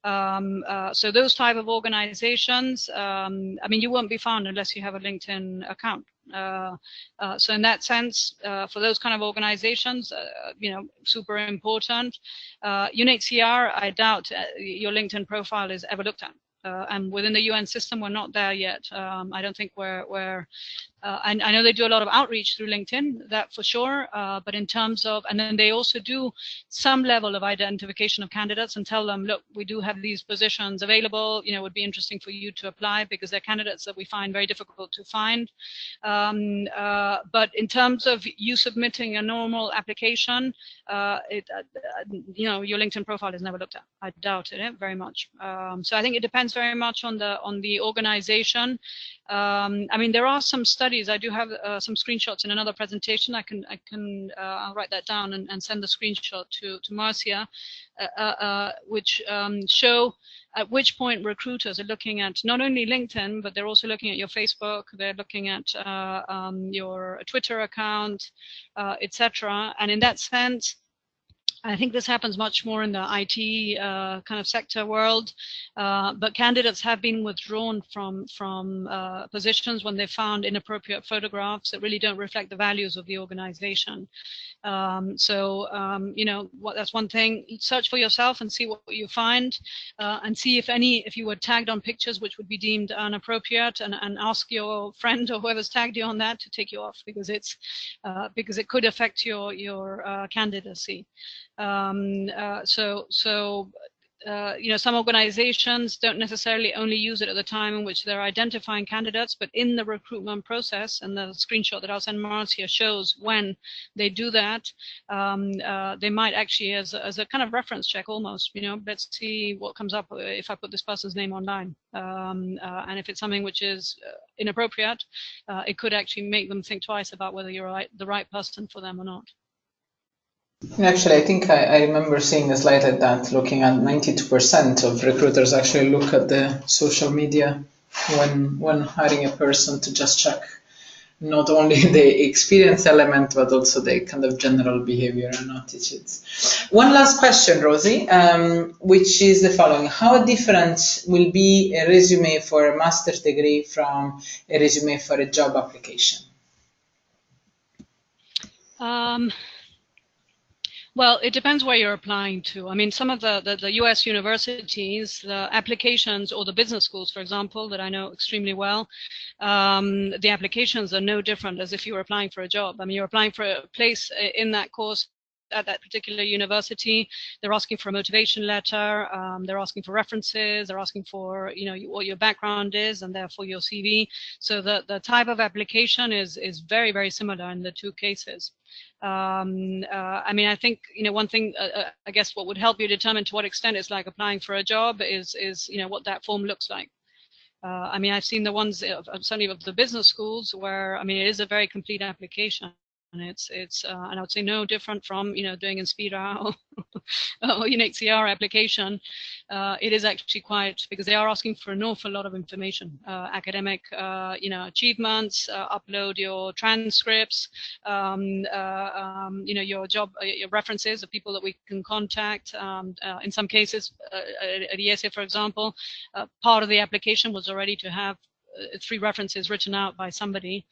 B: So those type of organizations, I mean, you won't be found unless you have a LinkedIn account. So in that sense, for those kind of organizations, you know, super important. UNHCR, I doubt your LinkedIn profile is ever looked at. And within the UN system, we're not there yet. I don't think we're I know they do a lot of outreach through LinkedIn, that for sure. But in terms of, and then they also do some level of identification of candidates and tell them, look, we do have these positions available. You know, it would be interesting for you to apply because they're candidates that we find very difficult to find. But in terms of you submitting a normal application, you know, your LinkedIn profile is never looked at. I doubt it very much. So I think it depends very much on the organization. I mean, there are some studies. I do have some screenshots in another presentation. I'll write that down and send the screenshot to Marcia, which show at which point recruiters are looking at not only LinkedIn, but they're also looking at your Facebook. They're looking at your Twitter account, etc. And in that sense, I think this happens much more in the IT kind of sector world, but candidates have been withdrawn from positions when they found inappropriate photographs that really don't reflect the values of the organization. You know, that's one thing. Search for yourself and see what you find, and see if you were tagged on pictures which would be deemed inappropriate, and ask your friend or whoever's tagged you on that to take you off, because it could affect your candidacy. You know, some organizations don't necessarily only use it at the time in which they're identifying candidates, but in the recruitment process, and the screenshot that I'll send Marcia shows when they do that, they might actually, as a kind of reference check almost, you know, let's see what comes up if I put this person's name online. And if it's something which is inappropriate, it could actually make them think twice about whether you're the right person for them or not.
A: Actually, I think I remember seeing a slide like that, looking at 92% of recruiters actually look at the social media when hiring a person to just check not only the experience element, but also the kind of general behavior and attitudes. One last question, Rosie, which is the following. How different will be a resume for a master's degree from a resume for a job application?
B: Well, it depends where you're applying to. I mean, some of the US universities, the applications, or the business schools, for example, that I know extremely well, the applications are no different as if you were applying for a job. I mean, you're applying for a place in that course at that particular university. They're asking for a motivation letter, they're asking for references, they're asking for, you know, what your background is, and therefore your CV. So the type of application is very, very similar in the two cases. I mean, I think, you know, one thing, I guess what would help you determine to what extent it's like applying for a job is you know, what that form looks like. I mean, I've seen the ones, certainly of the business schools, where, I mean, it is a very complete application. And it's and I would say no different from, you know, doing Inspira or UNHCR application. It is actually quite, because they are asking for an awful lot of information, academic, you know, achievements, upload your transcripts, you know, your job, your references of people that we can contact. In some cases, at ESA, for example, part of the application was already to have 3 references written out by somebody.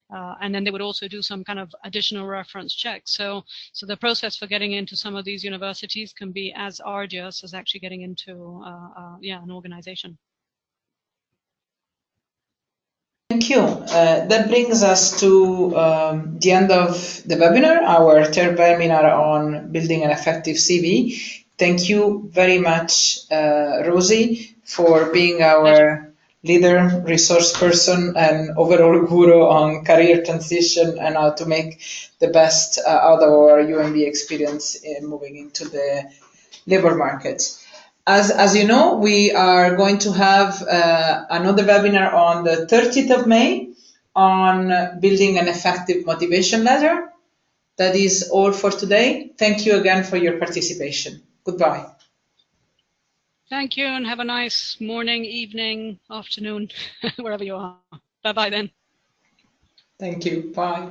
B: And then they would also do some kind of additional reference checks. So the process for getting into some of these universities can be as arduous as actually getting into an organization.
A: Thank you. That brings us to the end of the webinar, our third webinar on building an effective CV. Thank you very much, Rosie, for being our leader, resource person, and overall guru on career transition and how to make the best out of our UMB experience in moving into the labor market. As you know, we are going to have another webinar on the 30th of May on building an effective motivation letter. That is all for today. Thank you again for your participation. Goodbye.
B: Thank you, and have a nice morning, evening, afternoon, wherever you are. Bye-bye then.
A: Thank you. Bye.